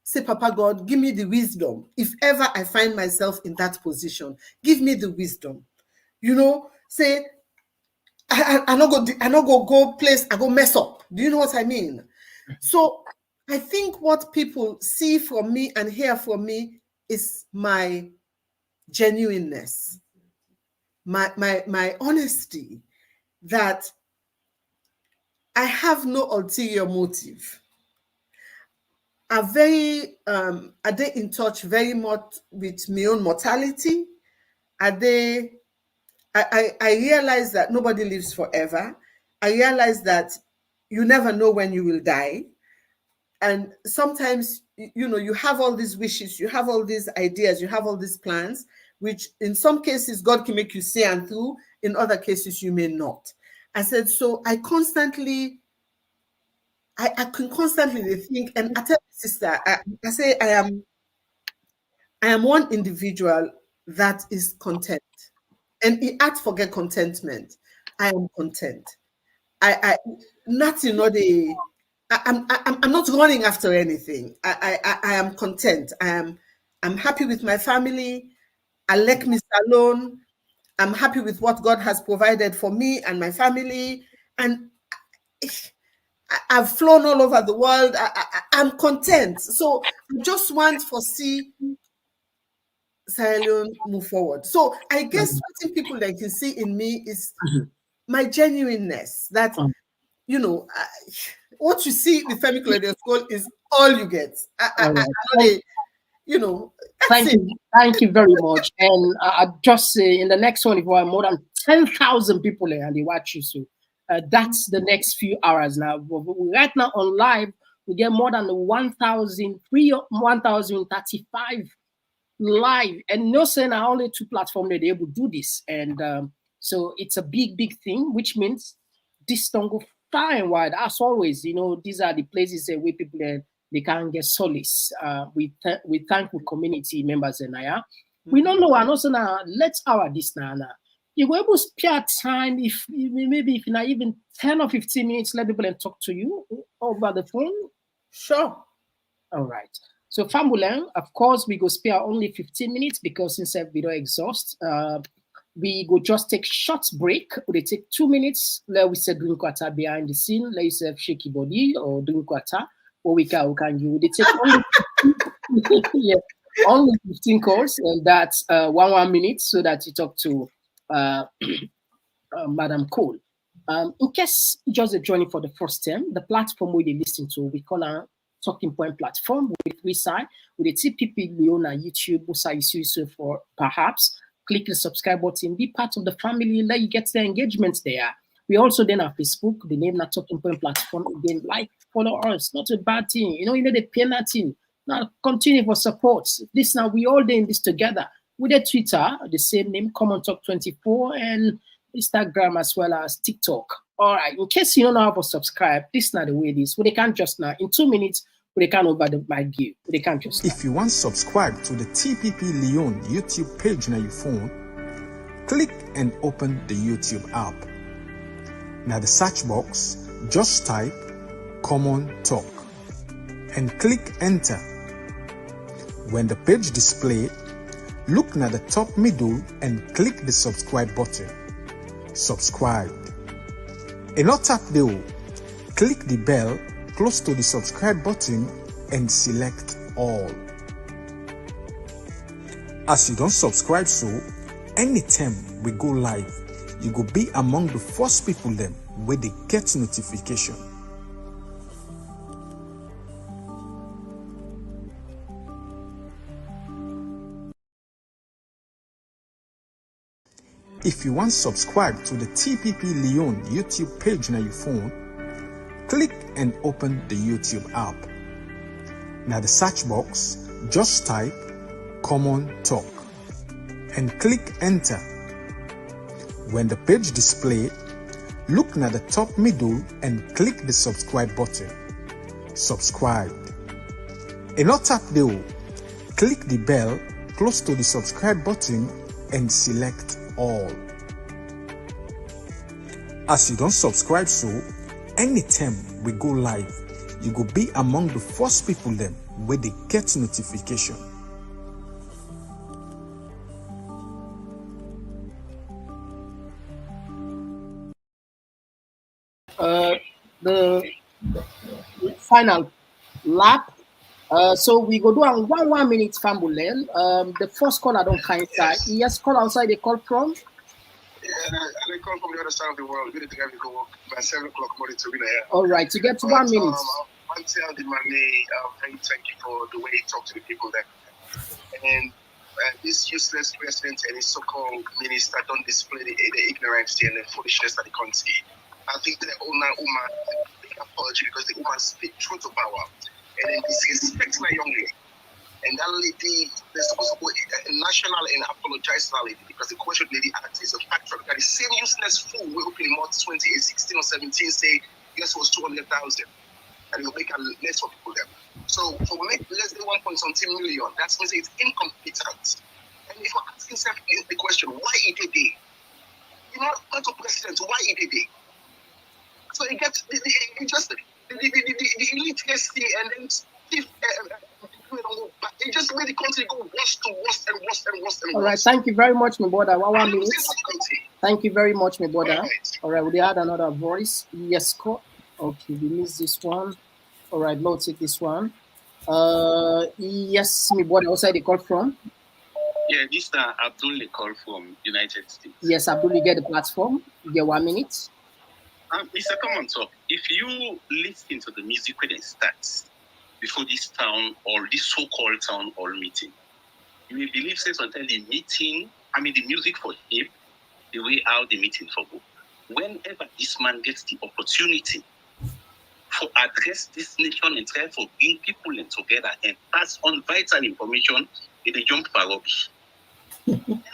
Say, Papa God, give me the wisdom. If ever I find myself in that position, give me the wisdom. Say, I not go place, I go mess up. Do you know what I mean? So I think what people see from me and hear from me is my genuineness, my honesty, that I have no ulterior motive. Are they in touch very much with my own mortality? I realize that nobody lives forever. I realize that you never know when you will die. And sometimes, you have all these wishes, you have all these ideas, you have all these plans, which in some cases, God can make you see and through. In other cases, you may not. I said, so I can constantly think, and I tell my sister, I say, I am one individual that is content. And he had forget contentment. I am content. I'm not running after anything. I am content. I'm happy with my family. I like Mr. Alone. I'm happy with what God has provided for me and my family. And I've flown all over the world. I'm content. So I just want to see Sierra Leone move forward. So I guess what people that can see in me is my genuineness. That what you see with Femi Claudio School is all you get.
Thank you very much. And I just say in the next one, if we have more than 10,000 people there and they watch you, so that's the next few hours now. Right now on live, we get more than 1,035 live, and no saying only 2 platforms that they able to do this, and so it's a big thing, which means this don't go far and wide, as always, these are the places where people they can get solace. We thank the community members and we don't know, and also now let's our this now. You were able to spare time if maybe if not even 10 or 15 minutes, let people and talk to you over the phone.
Sure.
All right. So Fambulen, of course, we go spare only 15 minutes because since we don't exhaust, we go just take short break. We take 2 minutes. Let we say drink water behind the scene. Let you say shaky body or drink water. Or we can you. They take only yeah, only 15 calls, and that's 1 minute, so that you talk to Madam Cole. In case you just joining for the first time, the platform we listen to, we call a Talking Point platform with we side with the TPP Leon on YouTube, who so for perhaps click the subscribe button, be part of the family, let you get the engagement there. We also then have Facebook, the name that Talking Point platform. Again, like, follow us, not a bad thing. You need to pay nothing. Now continue for support. This now we all doing this together. With the Twitter, the same name, Komon-Tok 24, and Instagram as well as TikTok. All right, in case you don't know how to subscribe, this is not the way it is. They can't just now, in 2 minutes, they can't over the mic give. They can't just
If you want to subscribe to the TPP Leon YouTube page on your phone, click and open the YouTube app. Now the search box, just type Komon-Tok and click enter. When the page display, look at the top middle and click the subscribe button. Subscribe. And not tap the click the bell close to the subscribe button and select all. As you don't subscribe, so anytime we go live, you go be among the first people them where they get notification. If you want to subscribe to the TPP Leon YouTube page on your phone, click and open the YouTube app. Now the search box, just type Komon-Tok and click enter. When the page display, look at the top middle and click the subscribe button. Subscribe. And not tap the click the bell close to the subscribe button and select all. As you don't subscribe, so anytime we go live, you go be among the first people them where they get notification.
The final lap. So we go do on 1 minute Fambulen. The first call I don't kind side. Yes, call outside they call from.
Yeah, they call from the other side of the world. We need to get to work by 7 o'clock morning to be there.
All right, to get to 1 minute.
I tell the money, thank you for the way you talk to the people there. And this useless president and his so-called minister don't display the ignorance and the foolishness that they can't see. I think the owner woman make apology because the woman speak truth to power and then disrespect my young lady. And that lady, they're supposed to go national and apologize to that lady because the question lady asked is a factor. That the same useless fool we open in March 2016 or 17 say yes was 200,000 and it will make a less for people there. So for make less than 1.something million, that means it's incompetent. And if you're asking yourself the question, why it a day? You know, not a president, why it a day? So it gets the illiteracy and then it just made the country go worse to worse and worse and worse and worse.
All right, thank you very much, my brother. 1 minute. Thank you very much, my brother. All right, we had another voice. Yes, Scott. Okay, we missed this one. All right, let's take this one. Yes, my brother, outside the call from.
Yeah, this is Abdul call from United States.
Yes, Abdul, you get the platform. You get 1 minute.
Mr. Komon-Tok, if you listen to the music when it starts before this town or this so-called town hall meeting, you will believe says until the meeting, the music for him, the way out the meeting for go. Whenever this man gets the opportunity for address this nation and try for bring people in together and pass on vital information, they jump for rubbish.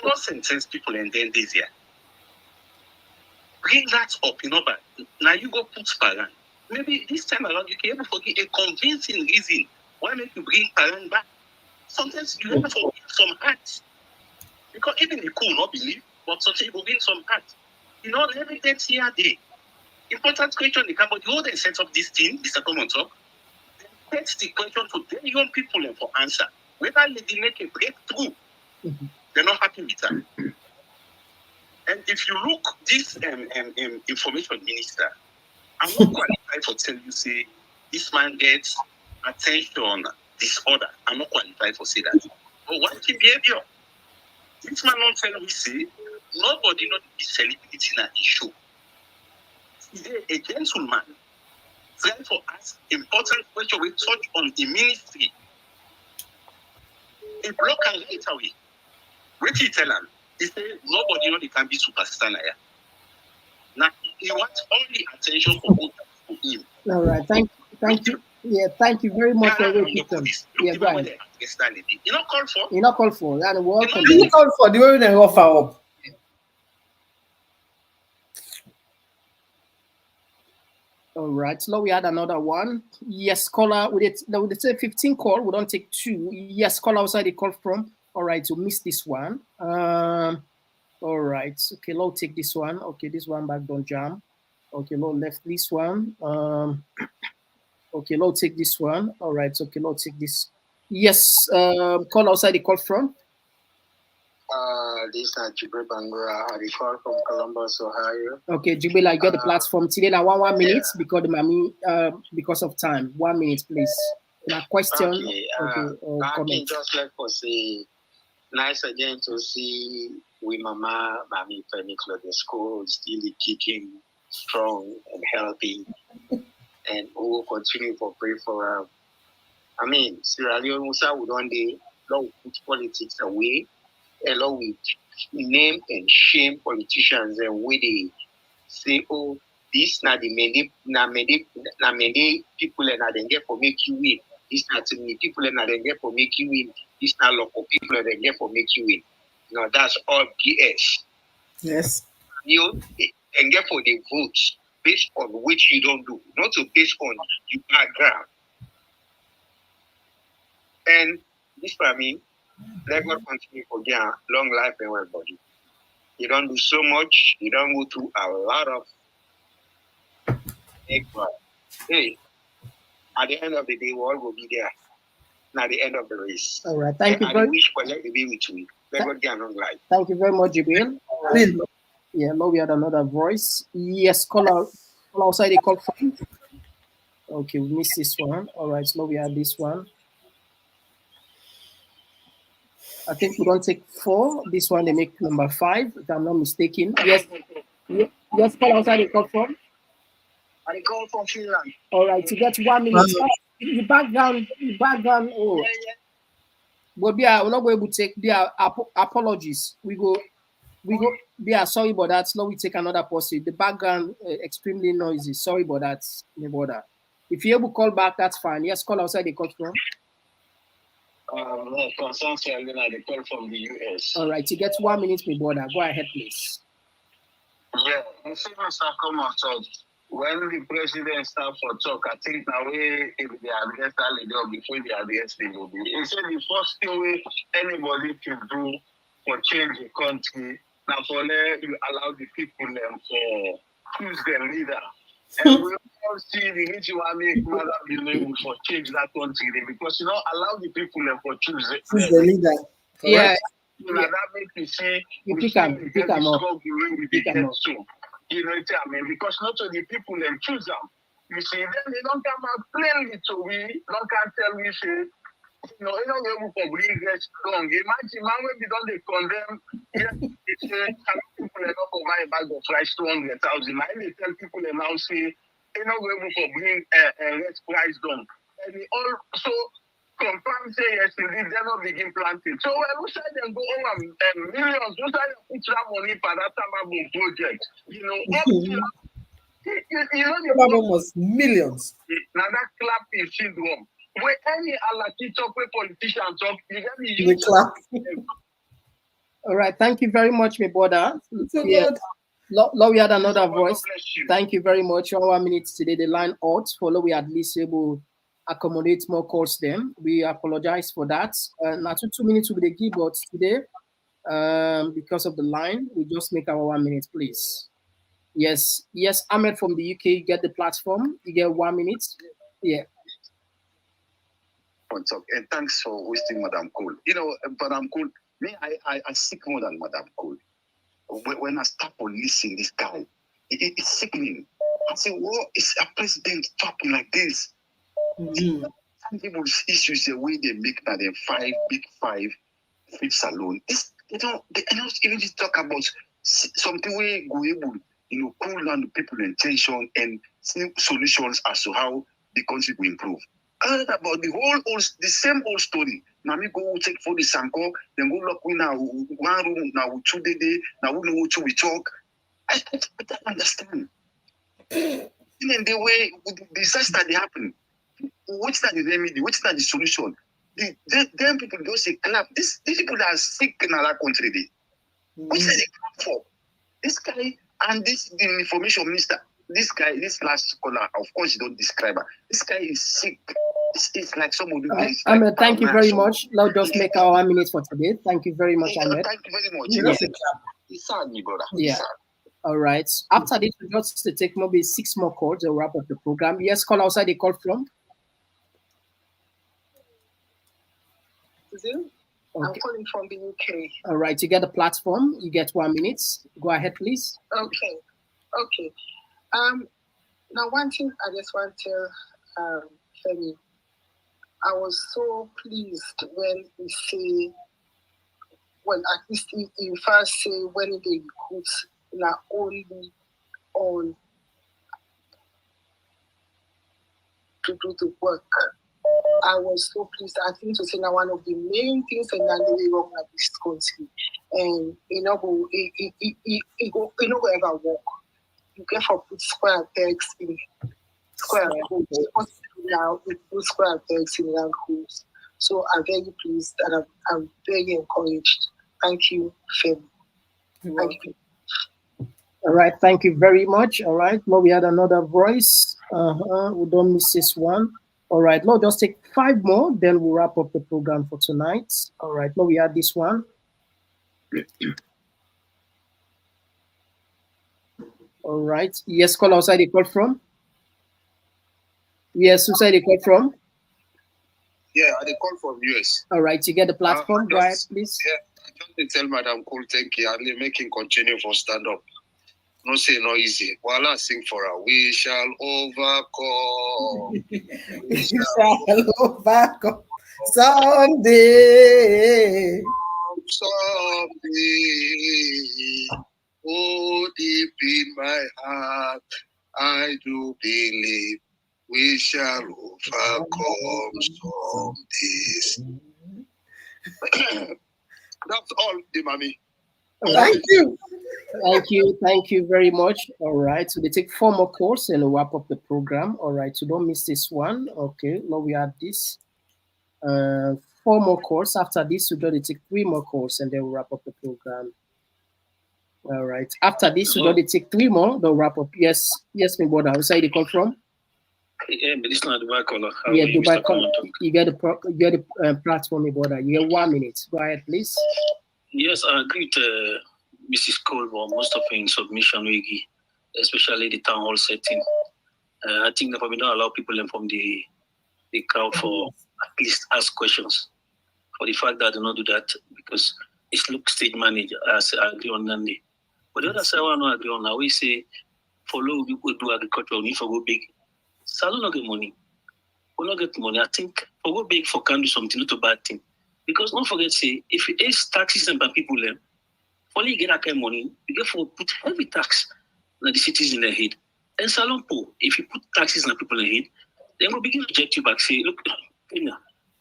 Not sentence people and then this year. Bring that up, but now you go put Paran. Maybe this time around you can even forget a convincing reason why make you bring Paran back. Sometimes you have to forgive some acts. Because even you could not believe, but sometimes you will bring some acts. Evidence here day. Important question they come, but you they set up this thing, Mr. Komon-Tok. Text the question to the young people for answer. Whether they make a breakthrough, they're not happy with that. And if you look this information minister, I'm not qualified for tell you say this man gets attention disorder. I'm not qualified for say that. But what is behavior? This man not tell me say nobody not be celebrating at the show. Is there a gentleman trying to ask important question we touch on the ministry? A block and right away. What he tell him? He say nobody know they can be superstar here. Now he wants only attention for him.
All right, thank you. Yeah, thank you very much for your question. Yeah, go ahead.
You not call for.
You not call for. And welcome.
You call for the way they offer up.
All right, so now we had another one. Yes, caller. We say 15 call. We don't take 2. Yes, caller outside the call from. All right, so miss this one. All right, okay, Lord take this one. Okay, this one back don't jam. Okay, Lord left this one. Okay, Lord take this one. All right, okay, Lord take this. Yes, call outside the call from.
This is Jibril Bangura. I call from Columbus, Ohio.
Okay, Jibril, I got the platform today. Now 1 minute because because of time. 1 minute, please. Now question.
Okay, just like for say, nice again to see we mama, mommy, Penny the school still kicking strong and healthy, and we will continue to pray for her. I mean, Sierra Leone Musa would one day put politics away. Along with name and shame politicians and where they say, oh, this na the many people and I get for make you win. This not too many people and I get for make you win. This not local people and I get for make you win. No, that's all BS.
Yes.
You and get for the votes based on which you don't do, not to based on your background. And this for me. Let God continue for their long life and well body. You don't do so much. You don't go through a lot of. Hey, at the end of the day, we all will be there. At the end of the race.
All right, thank you very much.
Wish for let to be with you. Let God get a long life.
Thank you very much, Jibril. Yeah, now we had another voice. Yes, call outside the call from. Okay, we missed this one. All right, so now we have this one. I think we're going to take 4. This one, they make number 5, if I'm not mistaken. Yes, yes, call outside the call from.
I call from Finland.
All right, to get 1 minute. The background, oh.
Yeah.
But we're not going to take their apologies. We go, sorry about that. Now we take another person. The background extremely noisy. Sorry about that, my brother. If you're able to call back, that's fine. Yes, call outside the call from.
Concerns they call from the US.
All right, you get 1 minute, my brother. Go ahead, please.
Yeah, the famous Komon-Tok. When the president starts for talk, I think now if they address that leader before they address the movie. He said the first thing anybody can do for change the country, now for let you allow the people for choose their leader. And we all see the need to make mother believe for change that country because allow the people for choose
the leader.
Yeah.
That makes you see
you pick them up.
You know what I mean? Because not all the people choose them. You see, then they don't come out plainly to we, don't can tell me say, you know able to bring get strong. Imagine man when we don't they condemn, they say people are not for my bag of rice 200,000. I they tell people now say, able to bring red price down. And they also confirm say yes, indeed, they're not begin planting. So when we say them go over millions, we say them put that money for that Tamabon project. You know, the
problem was millions.
Now that clapping syndrome. Where any alaki talk where politicians talk, you get me
use clap.
All right, thank you very much, my brother.
So yeah.
We had another
God
voice.
bless you.
Thank you very much. 1 minute today. The line out. Follow we at least able accommodate more calls them. We apologize for that. Now 2 minutes will be the keyboard today. Because of the line, we just make our 1 minute, please. Yes, Ahmed from the UK, you get the platform. You get 1 minute. Yeah.
And thanks for hosting Madam Cole. Madam Cole, me, I seek more than Madam Cole. When I start to listen this guy, it's sickening. I say, what is a president talking like this?
Mm-hmm.
Some people's issues, the way they make that the big five fits alone. They don't even just talk about something where go able, cool down the people intention and see solutions as to how the country will improve. About the same old story. Now we go take for the Sanko, then go lock in now 1 room, now 2 day, now we know what we talk. I don't understand. And then the way the disaster they happen, what's that the remedy? What's that the solution? Them people don't say clap. These people are sick in our country. What's that they clap for? This guy and the information minister. This guy, this last caller, of course, you don't describe her. This guy is sick. It's like somebody.
Ahmed, thank you very much. Let's just make our 1 minute for today. Thank you very much, Ahmed.
Thank you very much.
Yeah.
It's sad, me brother.
Yeah. All right. After this, we just to take maybe 6 more calls to wrap up the program. Yes, call outside the call from.
Okay. I'm calling from the UK.
All right. You get the platform. You get 1 minute. Go ahead, please.
Okay. Now one thing I just want to tell Femi, I was so pleased when he say, well, at least he first say when they recruit not only on to do the work. I was so pleased. I think to say now one of the main things in the wrong at this country, and it go ever work. You get for put square pegs in square holes. Now we put square pegs in round holes. So I'm very pleased and I'm very encouraged. Thank you, Femi. Thank you.
All right, thank you very much. All right, now we had another voice. We don't miss this one. All right, now just take 5 more, then we'll wrap up the program for tonight. All right, now we had this one. All right. Yes, call outside the call from. Yes, who said the call from?
Yeah, I call from US.
All right, you get the platform. Go ahead, please.
Yeah, I just tell Madam Cole, thank you. I'm making continue for stand up. No say no easy. While I sing for her, we shall overcome.
We shall overcome someday.
Oh, deep in my heart, I do believe we shall overcome some days. That's all, the mommy.
Thank you.
Thank you very much. All right, so they take 4 more calls and we'll wrap up the program. All right, so don't miss this one. Okay, now we have this. 4 more calls. After this, we're going to take 3 more calls and then we'll wrap up the program. All right. After this, we're going to take 3 more. They'll wrap up. Yes, my brother. Where side you come from?
Yeah, but it's not Dubai caller.
Yeah, Dubai caller. You get the platform, my brother. You get 1 minute. Go ahead, please.
Yes, I agree with Mrs. Cole for most of her submission, especially the town hall setting. I think that we don't allow people from the crowd for at least ask questions. For the fact that I do not do that because it's look stage manager as I agree on Nandi. But the other side I want to agree on now, we say follow people do agriculture, we need for go big. So I don't get money. We not get money. I think for go big for can do something, not a bad thing. Because don't forget, say, if you ask taxes and people them, only you get that kind of money, you get for put heavy tax on the cities in their head. And Salon Po, if you put taxes on people in their head, they will begin to reject you back, say, look,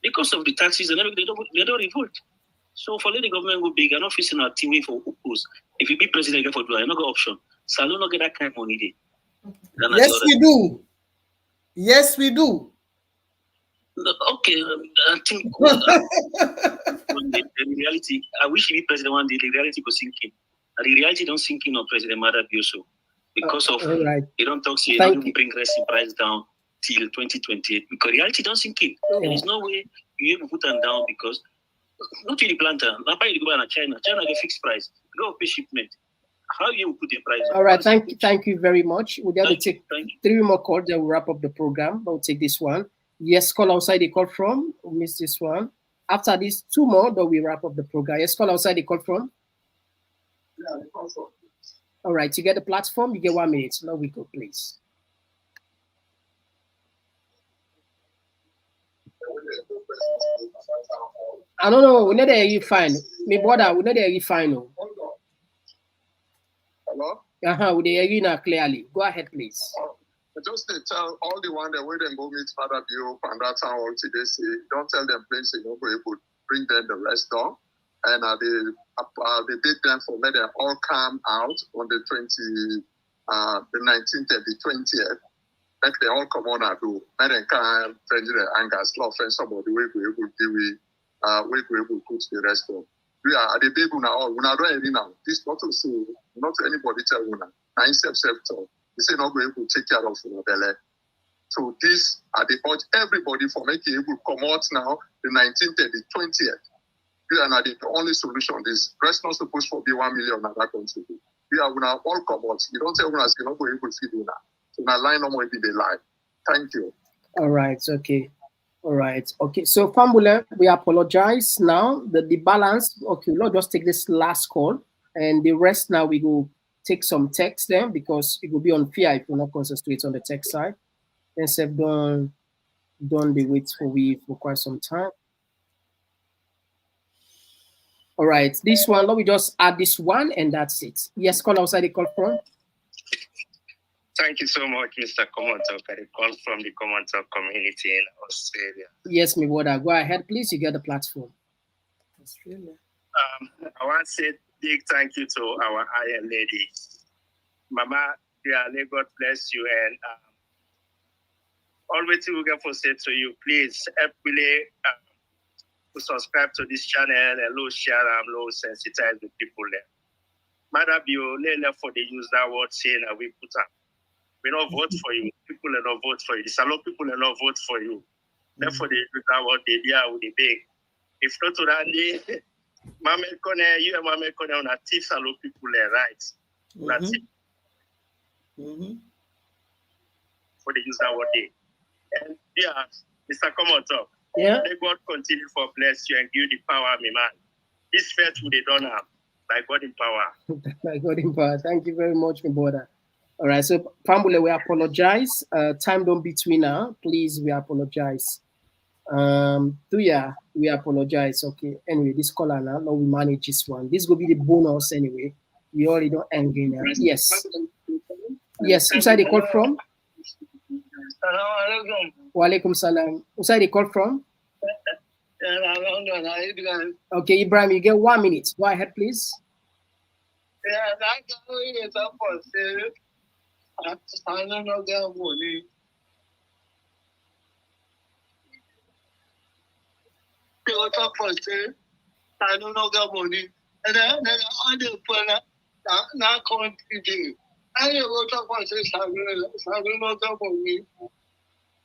because of the taxes and everything, they don't revolt. So for letting the government go big, I'm not facing our team for oppose. If you be president, you get for do, I not got option. Salon not get that kind of money there.
Yes, we do. Yes, we do.
Okay, I think the reality, I wish he be president one day, the reality was sinking. the reality don't sink in on President Madabio so because of
right.
they don't talk so
Thank
don't
you.
bring resting price down till 2028 because reality don't sink in. There is no way you even put them down because not to the planter. Now buy the go to China. China get fixed price. Go pay shipment. How you put the price?
All right, thank you very much. We're going to take
thank you.
3 more calls, then we'll wrap up the program. I'll take this one. Yes, call outside the call from. We missed this one. After these 2 more, then we wrap up the program. Yes, call outside the call from. All right, you get the platform, you get 1 minute. Now we go, please. I don't know. We know that you fine. Me brother, we know that you fine.
Hello?
We hear you now clearly. Go ahead, please.
Just to tell all the one that way they go meet Father Bio and that town hall today, say, don't tell them plain say no go able bring them the rest down. And they did them for me they all come out on the 19th and the 20th. Like they all come on and do. And then can change the anger, slow friend somebody we go able to give we go able to put the rest of. We are at the big one all. We are doing it now. This not to say, not to anybody tell you now. I self talk. They say not going to take care of your belly. So this are the urge everybody for making able to come out now the 19th and the 20th. We are not the only solution. This rest not supposed to be 1 million in that country. We are gonna all come out. You don't tell us you're not going to feed you now. So now line no more be the lie. Thank you.
All right, okay. All right, okay. So Fambule, we apologize now. The balance, okay, let's just take this last call and the rest now we go take some text then because it will be unfair if we not concentrate on the text side. Then have done the wait for quite some time. All right, this one, let me just add this one and that's it. Yes, call outside the call from.
Thank you so much, Mr. Komon-Tok. I call from the Komon-Tok community in Australia.
Yes, my brother. Go ahead, please. You get the platform.
Australia.
I want to say big thank you to our Iron Lady. Mama, dear, God bless you. And always we can say to you, please help me to subscribe to this channel and low share and low sensitize with people there. Madam, you for the use that word saying that we put up. We don't vote for you. People will not vote for you. A lot of people will not vote for you. Therefore, they use that word they are with the big. If not to that day, Mama Kone, you and Mama Kone on a thief, a lot of people are right. For the use that word they. And yeah, Mr. Komon-Tok.
Yeah.
May God continue for bless you and give you the power, my man. This faith will they don't have. By God in power.
By God in power. Thank you very much, my brother. All right, so Pambule, we apologize. Time don't between now. Please, we apologize. Tuya, we apologize. Okay. Anyway, this caller now we manage this one. This will be the bonus anyway. We already don't end game now. Yes. Yes. Who's the call from? Walaikum salam. Who's the call from? Okay, Ibrahim, you get 1 minute. Go ahead, please.
I don't know that money. They will talk for say, I don't know that money. And then I didn't put that country. I will talk for say, I don't know that money.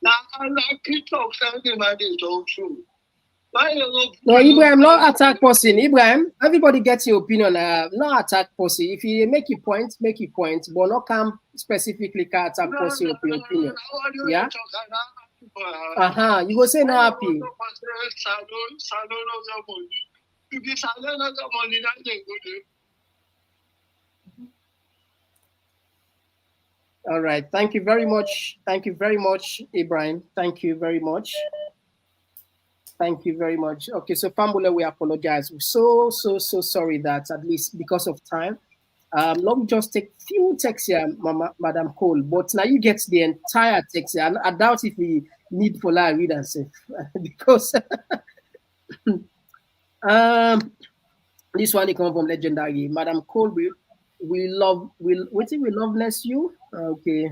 Now, I like TikTok something like this also.
No, Ibrahim, not attack person. Ibrahim, everybody gets your opinion. Not attack person. If you make your point, but not come specifically can attack person of your opinion. Yeah? You go say no happy. All right. Thank you very much. Thank you very much, Ibrahim. Thank you very much. Thank you very much. Okay, so Fambule, we apologize. We're so sorry that at least because of time. Let me just take few texts here, Madam Cole. But now you get the entire text here. I doubt if we need for that read and say because this one come from legendary. Madam Cole, we loveness you. Okay.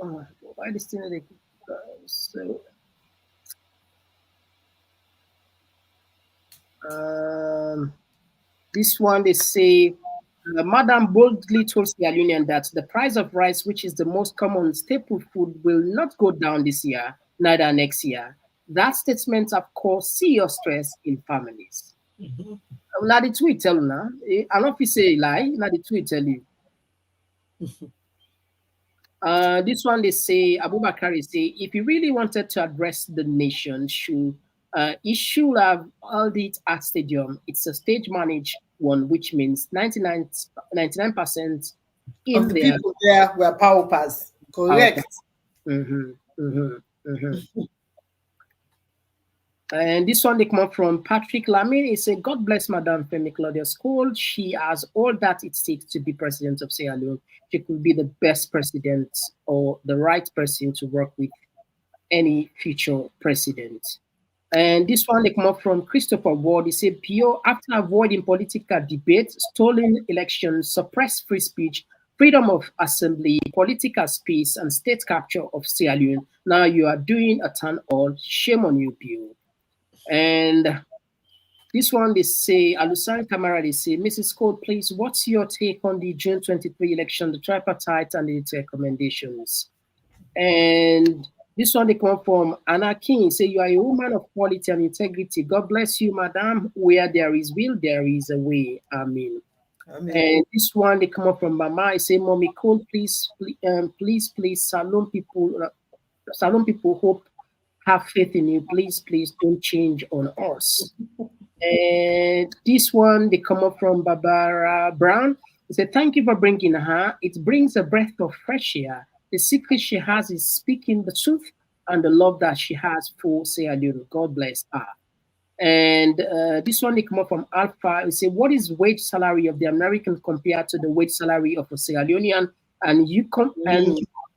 Why this thing? So. This one they say, Madam boldly told Sierra Leonean that the price of rice, which is the most common staple food, will not go down this year, neither next year. That statement have caused serious stress in families. Now the tweet tell you now. I don't know if you say lie. Now the tweet tell you. This one they say, Abubakar say, if he really wanted to address the nation, he should have held it at stadium. It's a stage managed one, which means 99% in
of the
there.
people there were paupers. Correct.
And this one they come up from Patrick Lamin. He said, God bless Madame Femi Claudia School. She has all that it takes to be president of Sierra Leone. She could be the best president or the right person to work with any future president. And this one they come up from Christopher Ward. He said, Pio, after avoiding political debate, stolen elections, suppressed free speech, freedom of assembly, political space, and state capture of Sierra Leone, now you are doing a turn all. Shame on you, Pio. And this one they say, Alusan Kamara, they say, Mrs. Cole, please, what's your take on the June 23 election, the tripartite and its recommendations? And this one they come from Anna King, say, you are a woman of quality and integrity. God bless you, madam. Where there is will, there is a way. Amen. And this one they come up from Mama, I say, Mommy Cole, please, Salon people hope, have faith in you. Please don't change on us. And this one they come up from Barbara Brown. They said, thank you for bringing her. It brings a breath of fresh air. The secret she has is speaking the truth and the love that she has for Sierra Leone. God bless her. And this one they come up from Alpha. They say, what is wage salary of the American compared to the wage salary of a Sierra Leonean? And you compare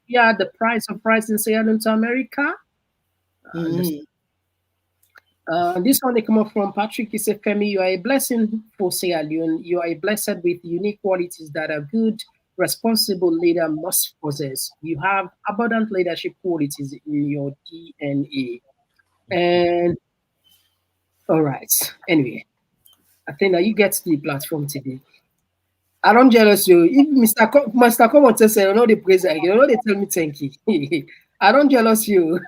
the price of rice in Sierra Leone to America. This one they come up from Patrick. He said, Femi, you are a blessing for Sierra Leone. You are a blessed with unique qualities that a good, responsible leader must possess. You have abundant leadership qualities in your DNA. And all right. Anyway, I think that you get the platform today. I don't jealous you. If Mr. Komon-Tok say, you know the praise again, you know they tell me thank you. I don't jealous you.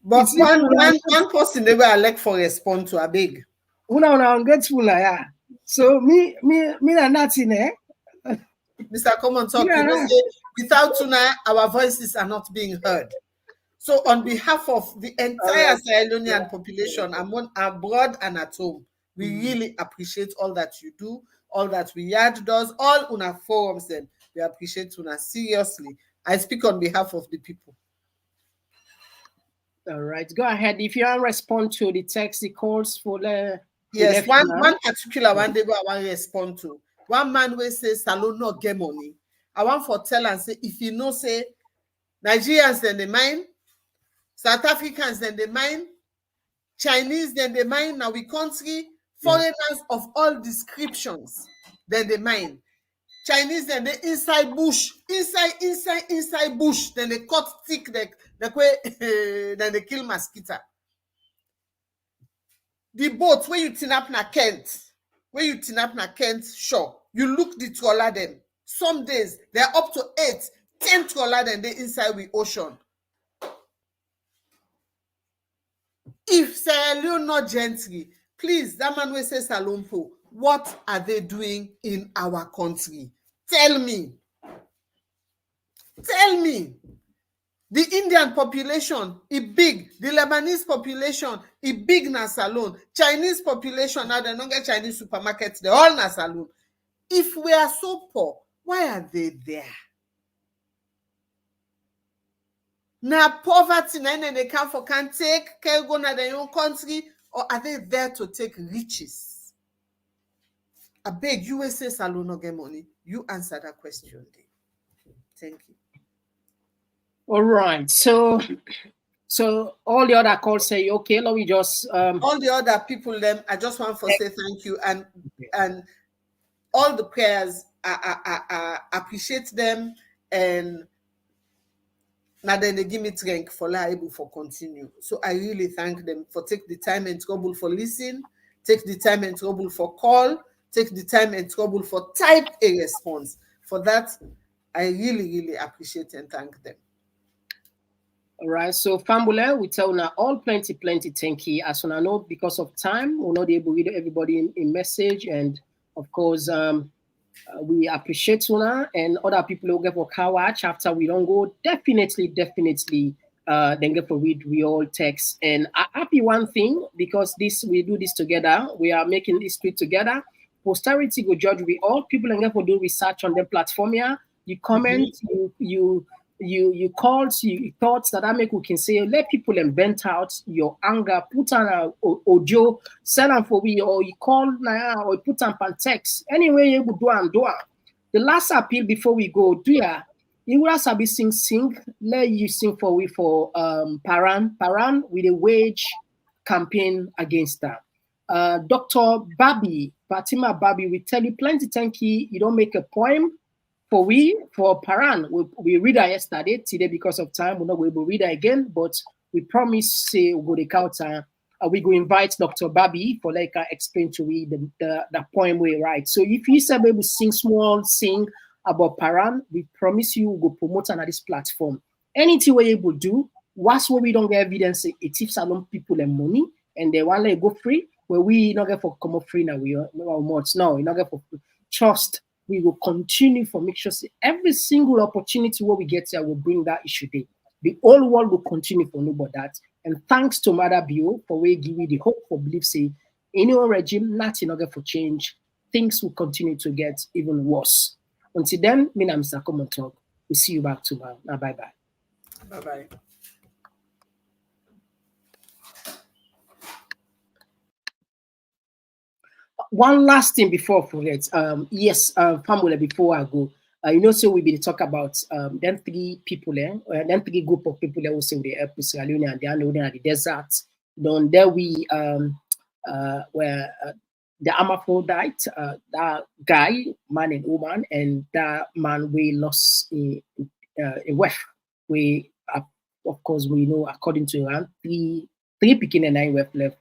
But one person they were elect for respond to a big.
Una ungrateful yeah. So me and nothing eh.
Mr. Komon-Tok, you know, say, without tonight, our voices are not being heard. So on behalf of the entire Sierra Leonean population, abroad and at home, we really appreciate all that you do, all that we yard does, all una forums, and we appreciate una seriously. I speak on behalf of the people.
All right, go ahead. If you want to respond to the text, the calls for the
yes, one particular one they I want to respond to. One man will say Salon no get money. I want for tell and say if you know say Nigerians then they mind, South Africans then they mind, Chinese then they mind. Now we country foreigners of all descriptions then they mind. Chinese then they inside bush, inside bush. Then they cut thick the way then they kill mosquito. The boat where you tin up na Kent, sure. You look the trawler them. Some days they're up to 8, 10 trawler then they inside the ocean. If Sierra Leone not gently, please, that man will say Salompo, what are they doing in our country? Tell me. The Indian population is big. The Lebanese population is big na Salon. Chinese population now they don't get Chinese supermarkets. They all na Salon. If we are so poor, why are they there? Now poverty, they can't take care go na their own country, or are they there to take riches? I beg USA Salon no get money. You answer that question. Thank you.
All right. So all the other calls say okay. Let me just
all the other people. Them I just want to say thank you and all the prayers. I appreciate them and now then they give me strength for able for continue. So I really thank them for take the time and trouble for listen, take the time and trouble for call, take the time and trouble for type a response. For that, I really, really appreciate and thank them.
All right, so Fambule, we tell now all plenty thank you. As on I know, because of time, we're not able to read everybody in message, and of course, we appreciate Una and other people who get for car watch after we don't go. Definitely, then get for read all text. And I happy one thing, because we do this together. We are making this tweet together. Posterity go judge we all. People and get for do research on the platform here. You comment, you calls, you thoughts that I make, we can say, let people invent out your anger, put on a audio, sell them for we, or you call now, or you put on text. Anyway, you will do and do. The last appeal before we go, do ya? You will also be sing, let you sing for we for Paran with a wage campaign against that. Dr. Fatima Babi, we tell you plenty thank you. You don't make a poem. For Paran, we read her yesterday. Today, because of time, we're not going to read her again, but we promise we'll go to counter. We go invite Dr. Babi for explain to read the poem we write. So if you say maybe sing about Paran, we promise you we'll go promote on this platform. Anything we're able to do, what's where we don't get evidence, it tips along people and money, and they want to go free, where we not get for come up free now, we not get for trust. We will continue for make sure every single opportunity where we get here will bring that issue there. The whole world will continue for know about that. And thanks to Mother Bio for we give you the hope for belief say any regime not in order for change, things will continue to get even worse. Until then, me and Mr. Komon-Tok. We'll see you back tomorrow. Now bye bye.
Bye bye.
One last thing before I forget. Famula, before I go, so we've been talk about them three people them three group of people that will say they help Sierra Leone and they are living at the desert. Then there we where the hermaphrodite, that guy, man and woman, and that man we lost a wife. We of course we know according to Iran, three picking and 9 wife left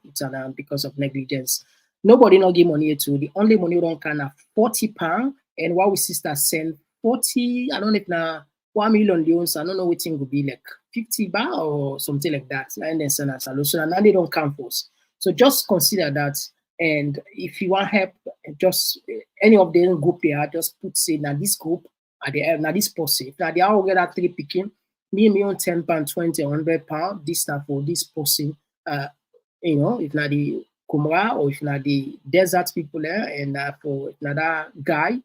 because of negligence. Nobody not give money to. The only money we don't can have £40, and while we sister send 40, I don't know if now 1 million loans, I don't know what thing would be like 50 bar or something like that. And then send us a solution, and now they don't come for us. So just consider that. And if you want help, just any of them group here, just put say now this group at the now this person. Now they all get that 3 picking, me on £10, £20, £100, this stuff for this person. If not the Kumra or if not the desert people there, and for another guy,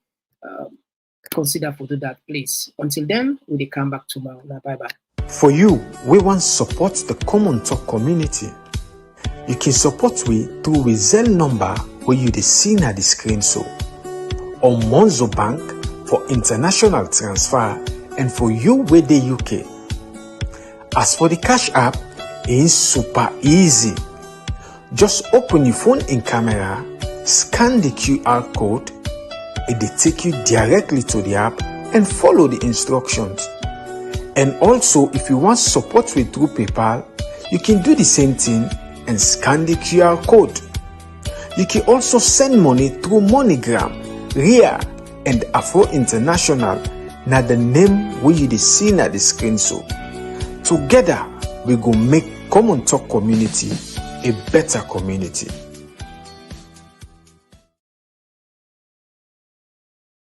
consider for that place. Until then, we'll come back tomorrow. Bye bye.
For you, we want to support the Komon-Tok community. You can support we through the Zelle number where you see na the screen so, or Monzo Bank for international transfer, and for you with the UK. As for the Cash App, it's super easy. Just open your phone and camera, scan the QR code, it will take you directly to the app and follow the instructions. And also, if you want support with through PayPal, you can do the same thing and scan the QR code. You can also send money through MoneyGram, RIA, and Afro International, now the name where you see na the screen so. Together, we go make Komon-Tok community a better community.